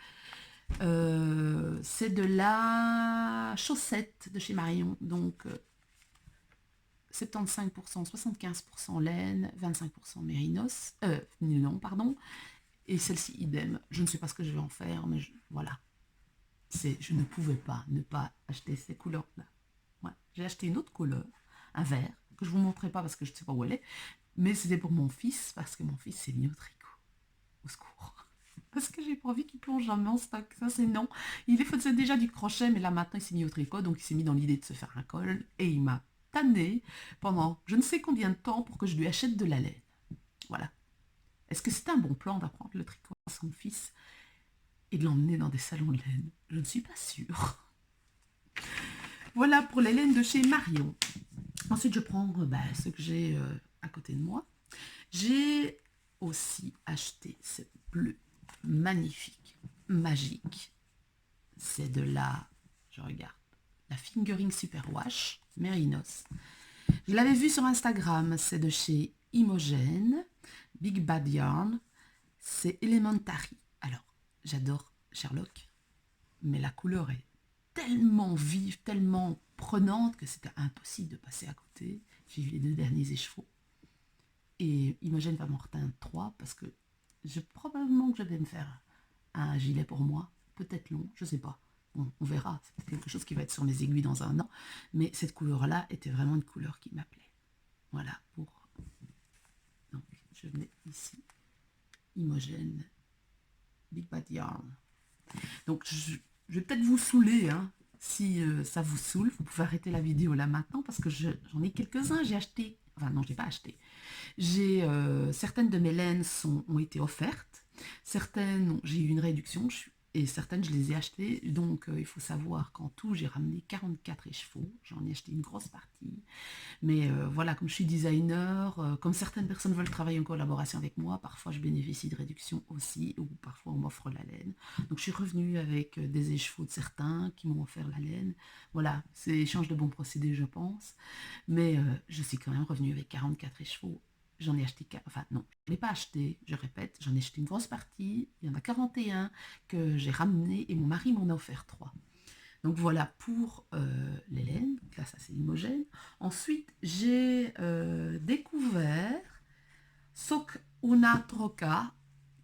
C'est de la chaussette de chez Marion. Donc, 75%, 75% laine, 25% mérinos. Non, pardon. Et celle-ci, idem. Je ne sais pas ce que je vais en faire, mais voilà. Je ne pouvais pas ne pas acheter ces couleurs-là. Ouais. J'ai acheté une autre couleur, un vert, que je ne vous montrerai pas parce que je ne sais pas où elle est, mais c'était pour mon fils, parce que mon fils s'est mis au tricot. Au secours. Parce que j'ai pas envie qu'il plonge jamais en stock. Ça, c'est non. Il faisait déjà du crochet, mais là, maintenant, il s'est mis au tricot, donc il s'est mis dans l'idée de se faire un col, et il m'a tanné pendant je ne sais combien de temps pour que je lui achète de la laine. Voilà. Est-ce que c'est un bon plan d'apprendre le tricot à son fils et de l'emmener dans des salons de laine? Je ne suis pas sûre. Voilà pour les laines de chez Marion. Ensuite, je prends ce que j'ai à côté de moi. J'ai aussi acheté ce bleu magnifique, magique. C'est de je regarde, la Fingering Superwash Mérinos. Je l'avais vu sur Instagram, c'est de chez Imogen, Big Bad Yarn. C'est Elementary. Alors, j'adore Sherlock, mais la couleur est tellement vive, tellement prenante que c'était impossible de passer à côté. J'ai vu les 2 derniers écheveaux. Et Imogen va m'en reteindre 3 parce que probablement que je vais me faire un gilet pour moi, peut-être long, je sais pas. Bon, on verra, c'est quelque chose qui va être sur mes aiguilles dans un an. Mais cette couleur-là était vraiment une couleur qui m'appelait. Voilà, donc, je mets ici Imogen Big Bad Yarn. Donc, je vais peut-être vous saouler, hein. Si ça vous saoule, vous pouvez arrêter la vidéo là maintenant parce que j'en ai quelques-uns, j'ai acheté, enfin non, je n'ai pas acheté. Certaines de mes laines ont été offertes, certaines, j'ai eu une réduction, et certaines, je les ai achetées. Donc, il faut savoir qu'en tout, j'ai ramené 44 écheveaux. J'en ai acheté une grosse partie. Mais voilà, comme je suis designer, comme certaines personnes veulent travailler en collaboration avec moi, parfois je bénéficie de réductions aussi, ou parfois on m'offre la laine. Donc, je suis revenue avec des écheveaux de certains qui m'ont offert la laine. Voilà, c'est échange de bons procédés, je pense. Mais je suis quand même revenue avec 44 écheveaux. J'en ai acheté, enfin non, je ne l'ai pas acheté, je répète, j'en ai acheté une grosse partie, il y en a 41 que j'ai ramené et mon mari m'en a offert 3. Donc voilà pour les laines, donc là ça c'est Imogen. Ensuite j'ai découvert Soc Una Troca,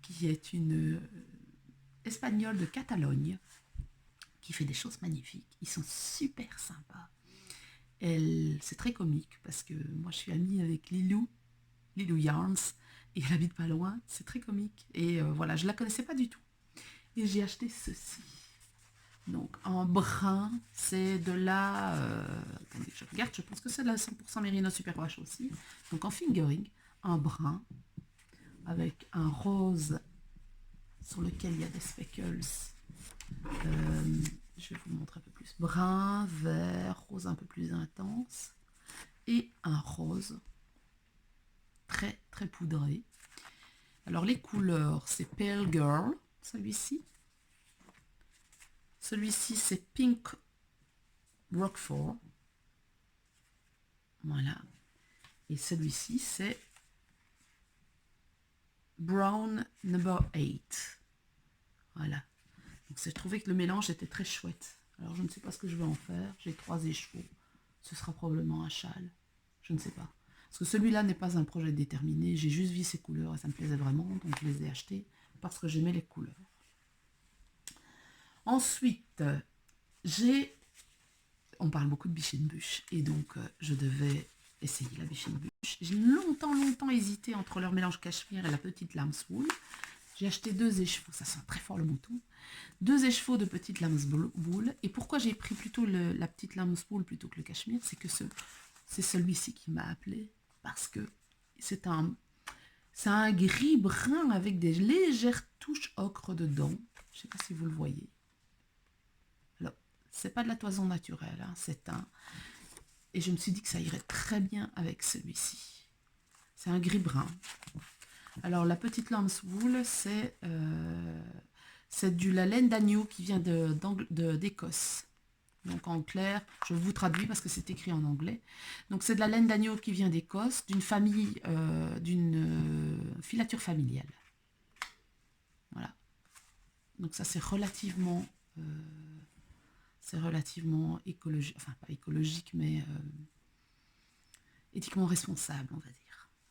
qui est une espagnole de Catalogne, qui fait des choses magnifiques, ils sont super sympas. C'est très comique parce que moi je suis amie avec Lilou Yarns, et elle habite pas loin, c'est très comique. Et voilà, je la connaissais pas du tout. Et j'ai acheté ceci. Donc en brun, c'est de la... attendez, je regarde, je pense que c'est de la 100% Merino Superwash aussi. Donc en fingering, un brun avec un rose sur lequel il y a des speckles. Je vais vous montrer un peu plus. Brun, vert, rose un peu plus intense. Et un rose très très poudré. Alors les couleurs, c'est Pale Girl, celui-ci. Celui-ci, c'est Pink Roquefort. Voilà. Et celui-ci, c'est Brown Number 8. Voilà. Donc je trouvais que le mélange était très chouette. Alors je ne sais pas ce que je vais en faire. J'ai 3 écheveaux. Ce sera probablement un châle. Je ne sais pas. Parce que celui-là n'est pas un projet déterminé. J'ai juste vu ces couleurs et ça me plaisait vraiment. Donc je les ai achetés parce que j'aimais les couleurs. Ensuite, on parle beaucoup de Bichette-Buche. Et donc je devais essayer la Bichette-Buche. J'ai longtemps hésité entre leur mélange cachemire et la petite lamb's wool. J'ai acheté 2 écheveaux, ça sent très fort le mouton. 2 écheveaux de petite lamb's wool. Et pourquoi j'ai pris plutôt la petite lamb's wool plutôt que le cachemire, c'est que c'est celui-ci qui m'a appelé. Parce que c'est un gris brun avec des légères touches ocre dedans. Je ne sais pas si vous le voyez. Alors, c'est pas de la toison naturelle, hein, c'est un... Et je me suis dit que ça irait très bien avec celui-ci. C'est un gris brun. Alors, la petite lamb's wool, c'est de la laine d'agneau qui vient d'Écosse. Donc, en clair, je vous traduis parce que c'est écrit en anglais. Donc, c'est de la laine d'agneau qui vient d'Écosse, d'une famille, d'une filature familiale. Voilà. Donc, ça, c'est relativement écologique, enfin, pas écologique, mais éthiquement responsable, on va dire.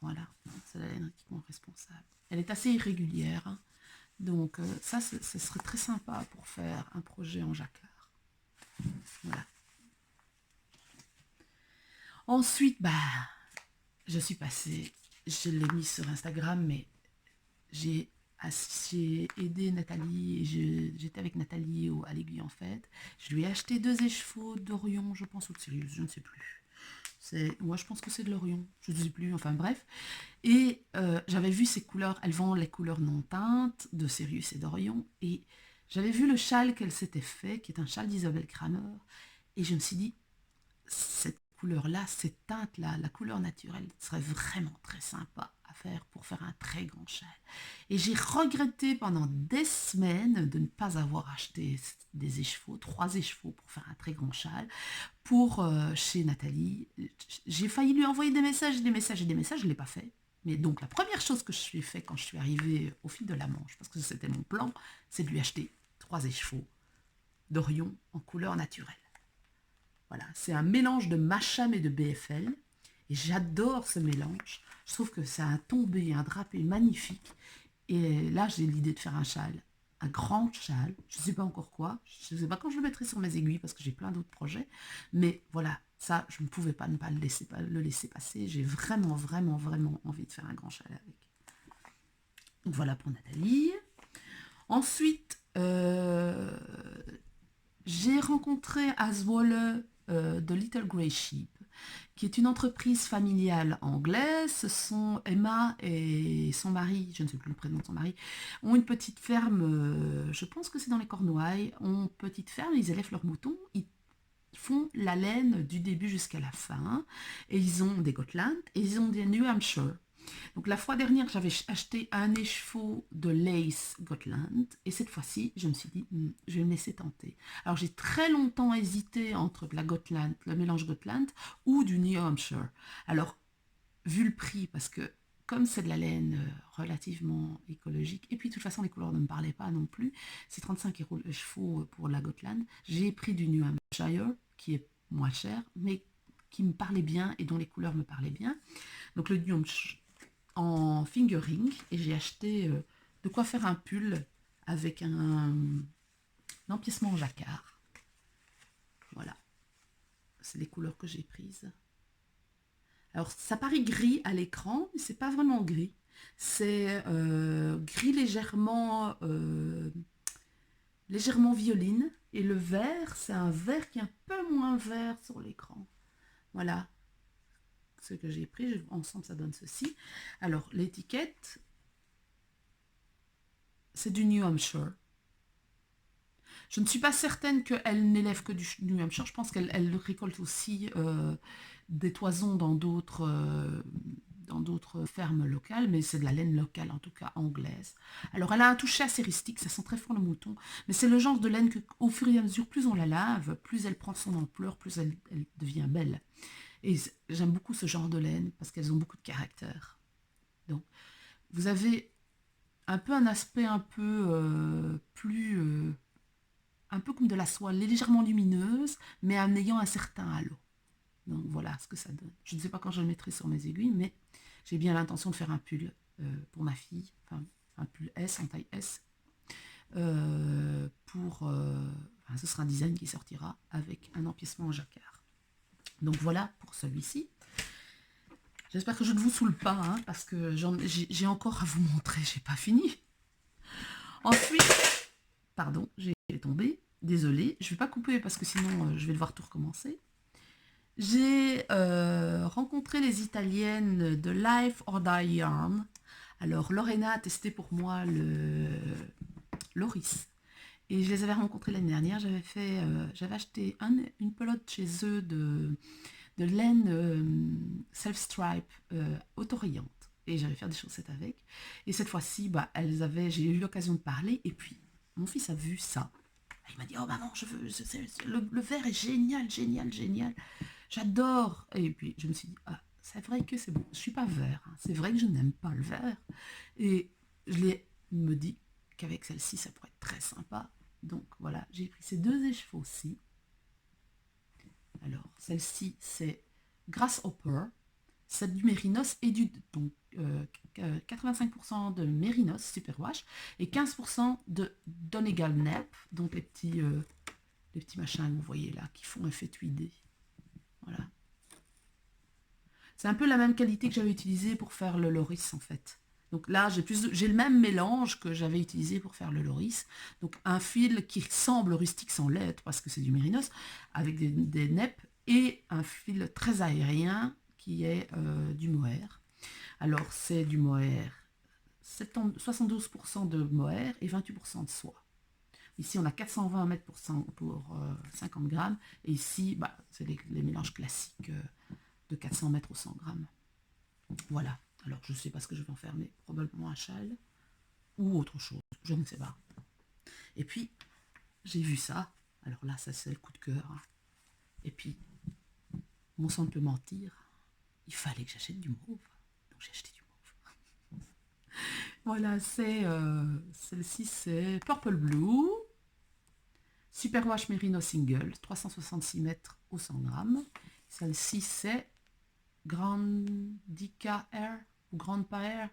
Voilà, c'est la laine éthiquement responsable. Elle est assez irrégulière, hein. Donc ça, ce serait très sympa pour faire un projet en jacquard. Voilà. Ensuite, je suis passée, je l'ai mis sur Instagram, mais j'ai aidé Nathalie, j'étais avec Nathalie à l'Aiguille en fait. Je lui ai acheté 2 écheveaux d'Orion, je pense, ou de Sirius, je ne sais plus. Moi, je pense que c'est de l'Orion, je ne sais plus, enfin bref. Et j'avais vu ces couleurs, elles vendent les couleurs non teintes de Sirius et d'Orion. Et j'avais vu le châle qu'elle s'était fait, qui est un châle d'Isabelle Kramer. Et je me suis dit, cette couleur-là, cette teinte-là, la couleur naturelle, serait vraiment très sympa à faire pour faire un très grand châle. Et j'ai regretté pendant des semaines de ne pas avoir acheté des écheveaux, 3 écheveaux pour faire un très grand châle pour chez Nathalie. J'ai failli lui envoyer des messages, je ne l'ai pas fait. Mais donc la première chose que je suis fait quand je suis arrivée au fil de la Manche, parce que c'était mon plan, c'est de lui acheter 3 écheveaux d'Orion en couleur naturelle. Voilà, c'est un mélange de Macham et de BFL. Et j'adore ce mélange. Je trouve que ça a un tombé, un drapé magnifique. Et là, j'ai l'idée de faire un châle, un grand châle. Je ne sais pas encore quoi. Je ne sais pas quand je le mettrai sur mes aiguilles parce que j'ai plein d'autres projets. Mais voilà, ça, je ne pouvais pas ne pas le laisser passer. J'ai vraiment envie de faire un grand châle avec. Donc voilà pour Nathalie. Ensuite, j'ai rencontré à Zwolle The Little Grey Sheep, qui est une entreprise familiale anglaise. Ce sont Emma et son mari, je ne sais plus le prénom de son mari, ont une petite ferme, je pense que c'est dans les Cornouailles, ont une petite ferme, ils élèvent leurs moutons, ils font la laine du début jusqu'à la fin, et ils ont des Gotland, et ils ont des New Hampshire. Donc la fois dernière, j'avais acheté un écheveau de Lace Gotland, et cette fois-ci, je me suis dit, je vais me laisser tenter. Alors j'ai très longtemps hésité entre la Gotland, le mélange Gotland, ou du New Hampshire. Alors, vu le prix, parce que comme c'est de la laine relativement écologique, et puis de toute façon les couleurs ne me parlaient pas non plus, c'est 35 € le chevaux pour la Gotland, j'ai pris du New Hampshire, qui est moins cher, mais qui me parlait bien et dont les couleurs me parlaient bien. Donc le New Hampshire en fingering, et j'ai acheté de quoi faire un pull avec un empiècement en jacquard. Voilà, c'est les couleurs que j'ai prises. Alors ça paraît gris à l'écran, mais c'est pas vraiment gris. C'est gris légèrement violine. Et le vert, c'est un vert qui est un peu moins vert sur l'écran. Voilà ce que j'ai pris. Ensemble, ça donne ceci. Alors, l'étiquette, c'est du New Hampshire. Je ne suis pas certaine qu'elle n'élève que du New Hampshire. Je pense qu'elle récolte aussi des toisons dans d'autres fermes locales, mais c'est de la laine locale, en tout cas anglaise. Alors, elle a un toucher assez rustique, ça sent très fort le mouton, mais c'est le genre de laine qu'au fur et à mesure, plus on la lave, plus elle prend son ampleur, plus elle devient belle. Et j'aime beaucoup ce genre de laine parce qu'elles ont beaucoup de caractère. Donc, vous avez un peu un aspect un peu plus... un peu comme de la soie légèrement lumineuse, mais en ayant un certain halo. Donc voilà ce que ça donne. Je ne sais pas quand je le mettrai sur mes aiguilles, mais j'ai bien l'intention de faire un pull pour ma fille, enfin un pull S, en taille S, enfin, ce sera un design qui sortira avec un empiècement en jacquard. Donc voilà pour celui-ci. J'espère que je ne vous saoule pas, hein, parce que j'ai encore à vous montrer, j'ai pas fini. Ensuite, pardon, j'ai tombé, désolée, je ne vais pas couper parce que sinon je vais devoir tout recommencer. J'ai rencontré les Italiennes de Life or Die Yarn. Alors Lorena a testé pour moi le Loris. Et je les avais rencontrés l'année dernière. J'avais acheté une pelote chez eux de laine self-stripe autorayante. Et j'allais faire des chaussettes avec. Et cette fois-ci, bah, j'ai eu l'occasion de parler. Et puis, mon fils a vu ça. Il m'a dit, oh maman, je veux, le vert est génial, génial, génial. J'adore. Et puis, je me suis dit, ah, c'est vrai que c'est bon. Je ne suis pas vert. Hein. C'est vrai que je n'aime pas le vert. Et me dit qu'avec celle-ci, ça pourrait être très sympa. Donc, voilà, j'ai pris ces deux écheveaux-ci. Alors, celle-ci, c'est Grasshopper. C'est du mérinos et donc 85% de mérinos superwash et 15% de Donegal Nep, donc les petits machins que vous voyez là qui font effet tuidé. Voilà. C'est un peu la même qualité que j'avais utilisé pour faire le Loris en fait. Donc là, j'ai le même mélange que j'avais utilisé pour faire le Loris. Donc un fil qui semble rustique sans l'être parce que c'est du mérinos, avec des neppes, et un fil très aérien qui est du mohair. Alors c'est du mohair, 72% de mohair et 28% de soie. Ici on a 420 mètres pour 50 grammes, et ici bah, c'est les mélanges classiques de 400 mètres au 100 grammes. Voilà. Alors, je ne sais pas ce que je vais en faire, mais probablement un châle ou autre chose. Je ne sais pas. Et puis, j'ai vu ça. Alors là, ça, c'est le coup de cœur. Hein. Et puis, mon sang ne peut mentir. Il fallait que j'achète du mauve. Donc, j'ai acheté du mauve. Voilà, celle-ci, c'est Purple Blue. Superwash Merino Single, 366 mètres au 100 grammes. Celle-ci, c'est Grandica Air ou Grand Air.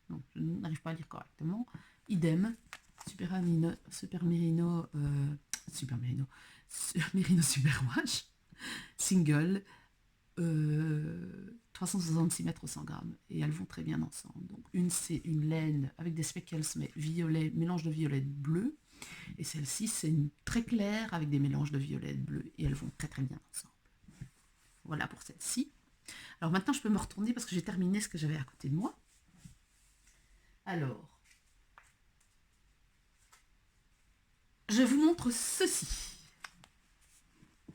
Non, je n'arrive pas à lire correctement. Idem, Merino Superwash, single, 366 mètres au 100 grammes. Et elles vont très bien ensemble. Donc une, c'est une laine avec des speckles, mais violet, mélange de violet bleu. Et celle-ci, c'est une très claire avec des mélanges de violet bleu. Et elles vont très très bien ensemble. Voilà pour celle-ci. Alors maintenant, je peux me retourner parce que j'ai terminé ce que j'avais à côté de moi. Alors, je vous montre ceci.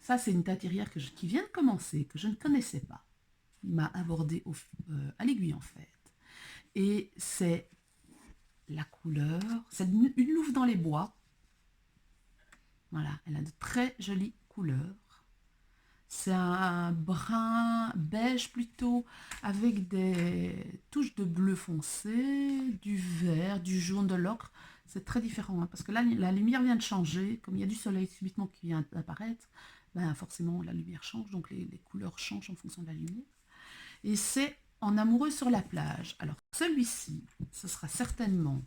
Ça, c'est une tatirière qui vient de commencer, que je ne connaissais pas. Il m'a abordé à l'aiguille, en fait. Et c'est la couleur, c'est une louve dans les bois. Voilà, elle a de très jolies couleurs. C'est un brun beige plutôt, avec des touches de bleu foncé, du vert, du jaune, de l'ocre. C'est très différent, hein, parce que là, la lumière vient de changer. Comme il y a du soleil subitement qui vient d'apparaître, ben forcément, la lumière change, donc les couleurs changent en fonction de la lumière. Et c'est en amoureux sur la plage. Alors, celui-ci, ce sera certainement,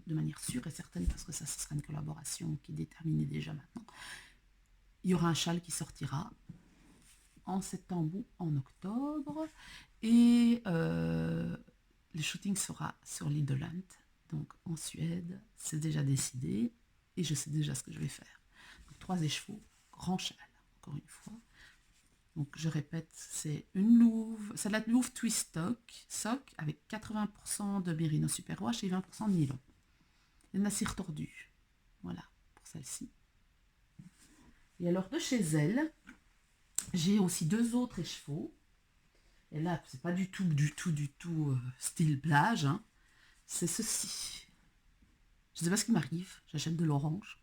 de manière sûre et certaine, parce que ça, ce sera une collaboration qui est déterminée déjà maintenant, il y aura un châle qui sortira en septembre ou en octobre. Et le shooting sera sur l'île de Lent, donc en Suède, c'est déjà décidé. et je sais déjà ce que je vais faire. Donc, 3 écheveaux, grand châle, encore une fois. Donc, je répète, c'est une louve, c'est la louve twist sock avec 80% de mérino superwash et 20% de nylon. Une cire tordue, voilà, pour celle-ci. Et alors, de chez elle, j'ai aussi 2 autres écheveaux. Et là, c'est pas du tout style plage, hein. C'est ceci. Je ne sais pas ce qui m'arrive, j'achète de l'orange.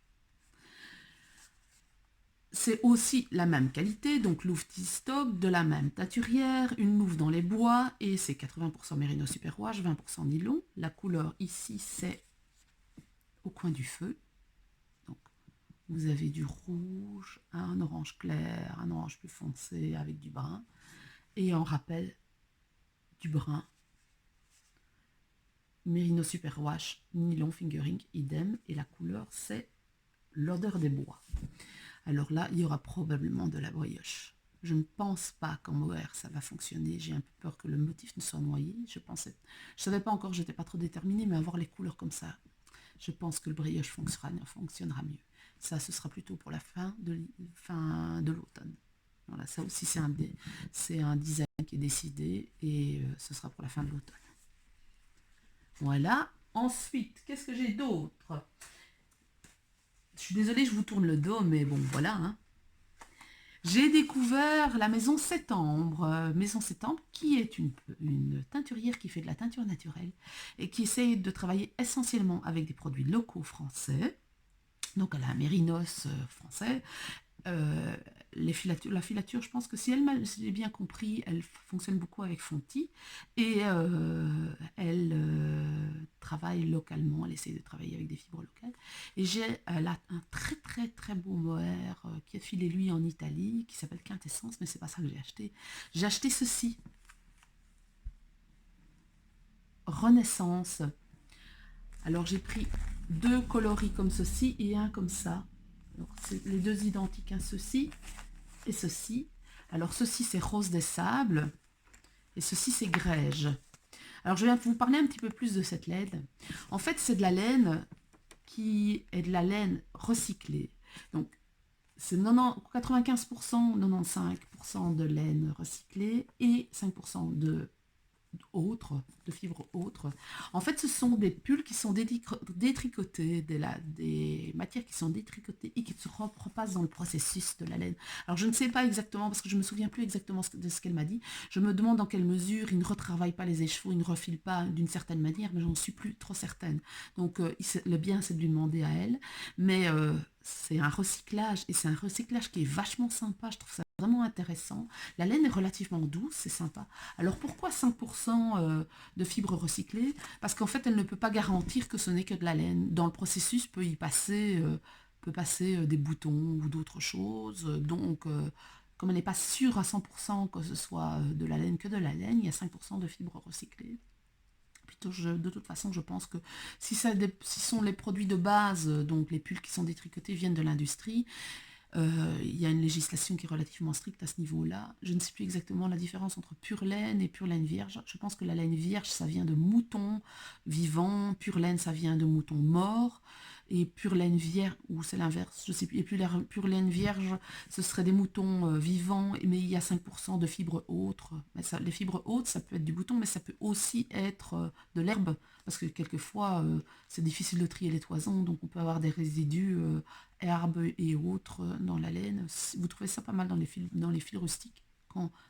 C'est aussi la même qualité, donc louve T-Stock, de la même teinturière, une louve dans les bois, et c'est 80% mérino superwash, 20% nylon. La couleur ici, c'est au coin du feu. Donc, vous avez du rouge, un orange clair, un orange plus foncé avec du brun, et en rappel, du brun. Mérino superwash, nylon fingering, idem, et la couleur, c'est l'odeur des bois. Alors là, il y aura probablement de la brioche. Je ne pense pas qu'en mohair ça va fonctionner. J'ai un peu peur que le motif ne soit noyé. Je savais pas encore, j'étais pas trop déterminée, mais avoir les couleurs comme ça, je pense que le brioche fonctionnera mieux. Ça, ce sera plutôt pour la fin de l'automne. Voilà, ça aussi c'est un design qui est décidé et ce sera pour la fin de l'automne. Voilà. Ensuite, qu'est-ce que j'ai d'autre? Je suis désolée, je vous tourne le dos, mais bon, voilà. Hein. J'ai découvert la Maison Septembre. Maison Septembre, qui est une teinturière qui fait de la teinture naturelle et qui essaye de travailler essentiellement avec des produits locaux français. Donc, elle a un mérinos français. La filature, je pense que si j'ai bien compris, elle fonctionne beaucoup avec Fonty et elle travaille localement, elle essaie de travailler avec des fibres locales. Et elle a un très très très beau mohair qui est filé lui en Italie, qui s'appelle Quintessence, mais c'est pas ça que j'ai acheté. J'ai acheté ceci, Renaissance. Alors j'ai pris 2 coloris comme ceci et un comme ça. C'est les 2 identiques, hein, ceci et ceci. Alors ceci c'est rose des sables et ceci c'est grège. Alors je vais vous parler un petit peu plus de cette laine. En fait c'est de la laine qui est de la laine recyclée. Donc c'est 95%, 95% de laine recyclée et 5% de fibres autres. En fait, ce sont des pulls qui sont détricotés, des matières qui sont détricotées et qui se repassent dans le processus de la laine. Alors, je ne sais pas exactement, parce que je ne me souviens plus exactement de ce qu'elle m'a dit. Je me demande dans quelle mesure ils ne retravaillent pas les écheveaux, ils ne refilent pas d'une certaine manière, mais j'en suis plus trop certaine. Donc, le bien, c'est de lui demander à elle. Mais c'est un recyclage, et c'est un recyclage qui est vachement sympa. Je trouve ça vraiment intéressant. La laine est relativement douce, c'est sympa. Alors pourquoi 5% de fibres recyclées? Parce qu'en fait, elle ne peut pas garantir que ce n'est que de la laine. Dans le processus, peut passer des boutons ou d'autres choses. Donc, comme elle n'est pas sûre à 100% que ce soit de la laine que de la laine, il y a 5% de fibres recyclées. De toute façon, je pense que si sont les produits de base, donc les pulls qui sont détricotés viennent de l'industrie, il y a une législation qui est relativement stricte à ce niveau-là. Je ne sais plus exactement la différence entre pure laine et pure laine vierge. Je pense que la laine vierge, ça vient de moutons vivants. Pure laine, ça vient de moutons morts. Et pure laine vierge, ou c'est l'inverse, je sais plus. Et puis la pure laine vierge, ce serait des moutons vivants, mais il y a 5% de fibres autres. Mais les fibres hautes, ça peut être du mouton, mais ça peut aussi être de l'herbe. Parce que quelquefois, c'est difficile de trier les toisons, donc on peut avoir des résidus herbes et autres dans la laine. Vous trouvez ça pas mal dans les fils rustiques.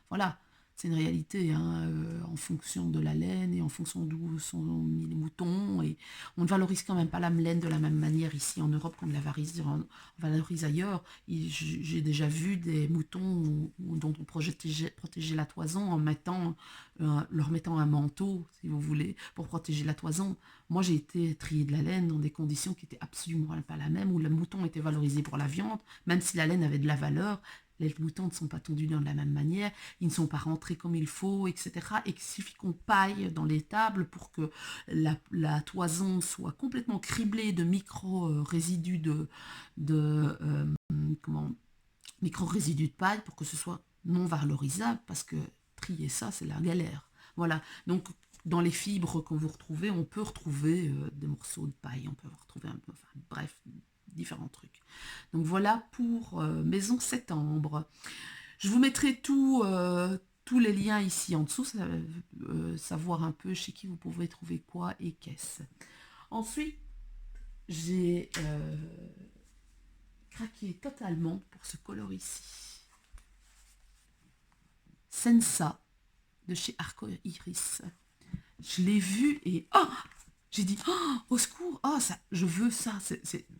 Voilà, c'est une réalité, hein, en fonction de la laine et en fonction d'où sont mis les moutons. Et on ne valorise quand même pas la laine de la même manière ici en Europe qu'on la valorise ailleurs. J'ai déjà vu des moutons dont on protégeait la toison en leur mettant un manteau, si vous voulez, pour protéger la toison. Moi, j'ai été trier de la laine dans des conditions qui étaient absolument pas la même, où le mouton était valorisé pour la viande, même si la laine avait de la valeur. Les moutons ne sont pas tondus de la même manière, ils ne sont pas rentrés comme il faut, etc. Et il suffit qu'on paille dans les tables pour que la toison soit complètement criblée de micro-résidus micro-résidus de paille pour que ce soit non valorisable, parce que trier ça, c'est la galère. Voilà, donc dans les fibres qu'on vous retrouvez, on peut retrouver des morceaux de paille, on peut retrouver un peu, enfin bref, différents trucs. Donc voilà pour Maison Septembre. Je vous mettrai tous les liens ici en dessous, savoir un peu chez qui vous pouvez trouver quoi et qu'est-ce. Ensuite, j'ai craqué totalement pour ce coloris-ci. Sensa de chez Arco Iris. Je l'ai vu et oh, j'ai dit oh, au secours, oh ça, je veux ça.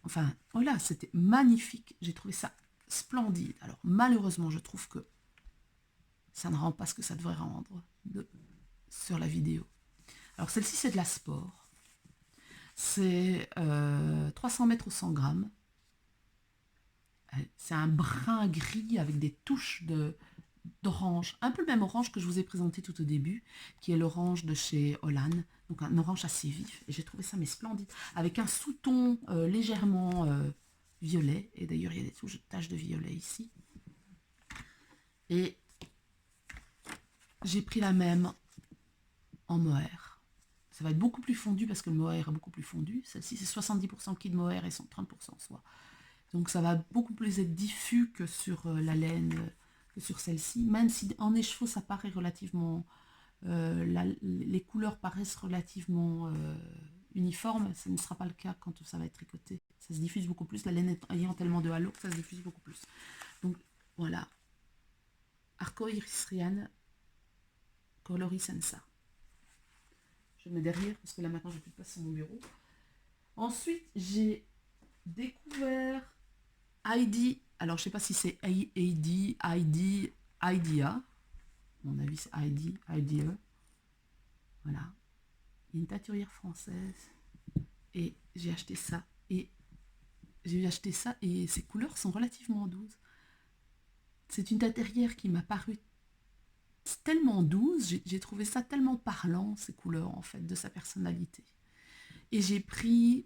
Enfin voilà, c'était magnifique. J'ai trouvé ça splendide. Alors malheureusement, je trouve que ça ne rend pas ce que ça devrait rendre sur la vidéo. Alors celle-ci c'est de la sport. C'est 300 mètres au 100 grammes. C'est un brun gris avec des touches d'orange, un peu le même orange que je vous ai présenté tout au début, qui est l'orange de chez Holland, donc un orange assez vif, et j'ai trouvé ça mais splendide, avec un sous-ton légèrement violet, et d'ailleurs il y a des taches de violet ici, et j'ai pris la même en mohair. Ça va être beaucoup plus fondu parce que le mohair est beaucoup plus fondu, celle-ci c'est 70% kid mohair et 30% soie, donc ça va beaucoup plus être diffus que sur la laine, que sur celle-ci, même si en écheveau ça paraît relativement, les couleurs paraissent relativement uniformes, ce ne sera pas le cas quand ça va être tricoté. Ça se diffuse beaucoup plus, la laine ayant tellement de halo que ça se diffuse beaucoup plus. Donc voilà, Arco Iris Ryan, coloris Sensa. Je mets derrière parce que là maintenant j'ai plus de place sur mon bureau. Ensuite j'ai découvert Heidi, alors je sais pas si c'est Heidi, Idea, à mon avis c'est Heidi, Idea, voilà, une teinturière française, et j'ai acheté ça, et ces couleurs sont relativement douces. C'est une teinturière qui m'a paru tellement douce, j'ai trouvé ça tellement parlant, ces couleurs en fait, de sa personnalité. Et j'ai pris,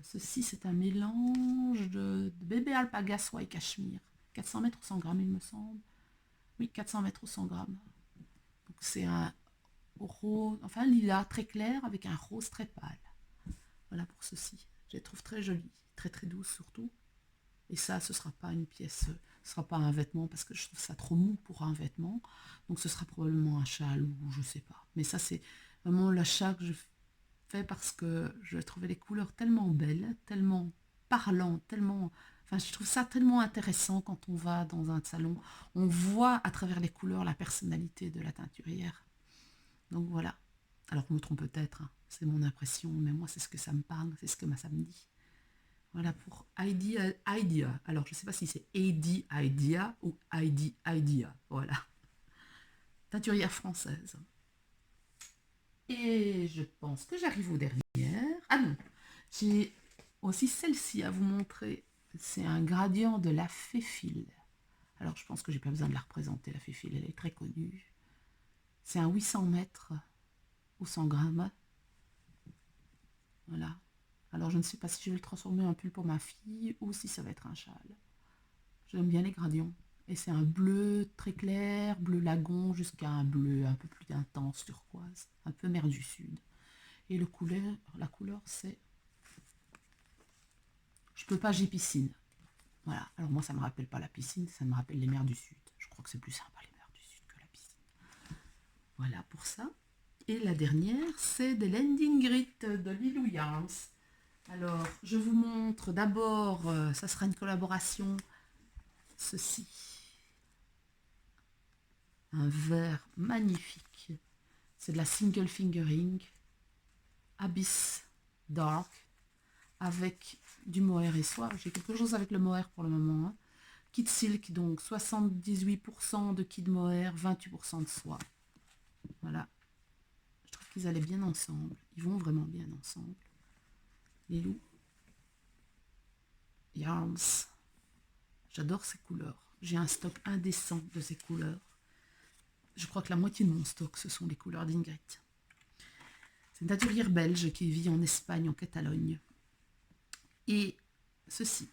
ceci c'est un mélange de bébé alpaga soie et cachemire. 400 mètres ou 100 grammes il me semble. Oui, 400 mètres ou 100 grammes. Donc c'est un rose, enfin un lilas très clair avec un rose très pâle. Voilà pour ceci. Je les trouve très jolies, très très douces surtout. Et ça, ce ne sera pas une pièce, ce ne sera pas un vêtement parce que je trouve ça trop mou pour un vêtement. Donc ce sera probablement un châle ou je sais pas. Mais ça c'est vraiment l'achat que je fait parce que je trouvais les couleurs tellement belles, tellement parlantes, tellement... Enfin, je trouve ça tellement intéressant quand on va dans un salon. On voit à travers les couleurs la personnalité de la teinturière. Donc voilà. Alors, je me trompe peut-être, hein. C'est mon impression, mais moi, c'est ce que ça me parle, c'est ce que ça me dit. Voilà pour Idea. Alors, je ne sais pas si c'est Heidi Idea ou Heidi Idea. Voilà. Teinturière française. Et je pense que j'arrive aux dernières. Ah non, j'ai aussi celle-ci à vous montrer. C'est un gradient de la Féfile. Alors je pense que j'ai pas besoin de la représenter, la Féfile, elle est très connue. C'est un 800 mètres ou 100 grammes. Voilà. Alors je ne sais pas si je vais le transformer en pull pour ma fille ou si ça va être un châle. J'aime bien les gradients. Et c'est un bleu très clair, bleu lagon, jusqu'à un bleu un peu plus intense, turquoise, un peu mer du Sud. Et la couleur c'est... Je peux pas, j'ai piscine. Voilà, alors moi ça me rappelle pas la piscine, ça me rappelle les mers du Sud. Je crois que c'est plus sympa les mers du Sud que la piscine. Voilà pour ça. Et la dernière, c'est des Landing Grit de Lilou Yarns. Alors, je vous montre d'abord, ça sera une collaboration, ceci. Un vert magnifique. C'est de la single fingering, Abyss Dark, avec du mohair et soie. J'ai quelque chose avec le mohair pour le moment. Hein. Kid Silk, donc 78% de kid mohair, 28% de soie. Voilà. Je trouve qu'ils allaient bien ensemble. Ils vont vraiment bien ensemble. Les loups. Yarns. J'adore ces couleurs. J'ai un stock indécent de ces couleurs. Je crois que la moitié de mon stock, ce sont les couleurs d'Ingrid. C'est une teinturière belge qui vit en Espagne, en Catalogne. Et ceci,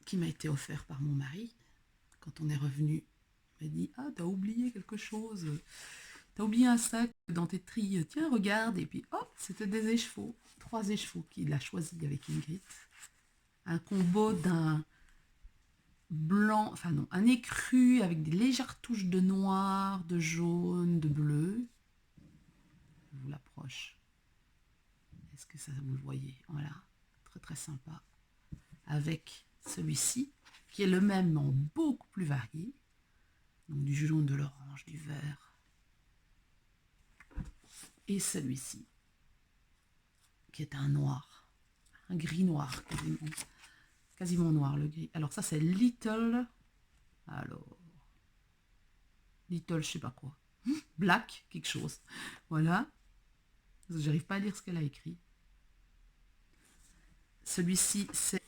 qui m'a été offert par mon mari, quand on est revenu, il m'a dit « Ah, t'as oublié quelque chose, t'as oublié un sac dans tes trilles, tiens, regarde ». Et puis hop, c'était des écheveaux, 3 écheveaux qu'il a choisi avec Ingrid. un combo d'un blanc, enfin non, un écru avec des légères touches de noir, de jaune, de bleu. Je vous l'approche. Est-ce que ça vous le voyez? Voilà, très très sympa. Avec celui-ci, qui est le même mais en beaucoup plus varié. Donc du jaune, de l'orange, du vert. Et celui-ci, qui est un noir, un gris noir, quasiment noir le gris. Alors ça c'est Little, alors, Little je sais pas quoi, Black quelque chose, voilà. J'arrive pas à lire ce qu'elle a écrit. Celui-ci c'est,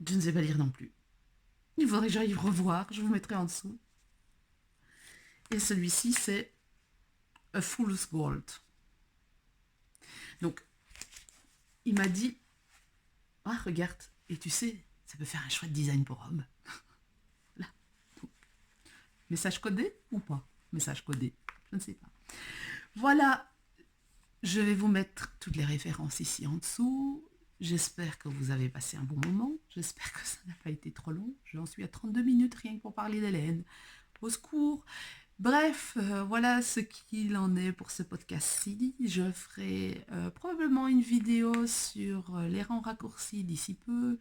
je ne sais pas lire non plus. Il faudrait que j'aille revoir, je vous mettrai en dessous. Et celui-ci c'est A Fool's Gold. Donc, il m'a dit, ah regarde, et tu sais, ça peut faire un chouette design pour robe. Là. Message codé ou pas? Message codé, je ne sais pas. Voilà, je vais vous mettre toutes les références ici en dessous. J'espère que vous avez passé un bon moment. J'espère que ça n'a pas été trop long. J'en suis à 32 minutes rien que pour parler d'Hélène. Au secours. Bref, voilà ce qu'il en est pour ce podcast-ci. Je ferai probablement une vidéo sur les rangs raccourcis d'ici peu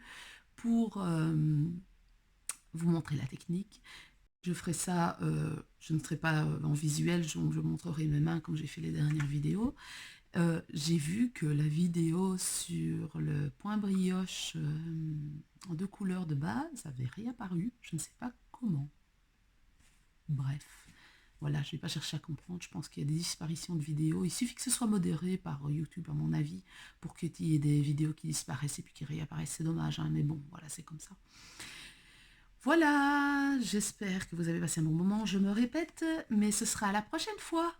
pour vous montrer la technique. Je ferai ça, je ne serai pas en visuel, je montrerai mes mains comme j'ai fait les dernières vidéos. J'ai vu que la vidéo sur le point brioche en 2 couleurs de base avait réapparu, je ne sais pas comment. Bref, voilà, je ne vais pas chercher à comprendre, je pense qu'il y a des disparitions de vidéos. Il suffit que ce soit modéré par YouTube, à mon avis, pour qu'il y ait des vidéos qui disparaissent et puis qui réapparaissent. C'est dommage, hein, mais bon, voilà, c'est comme ça. Voilà, j'espère que vous avez passé un bon moment. Je me répète, mais ce sera la prochaine fois.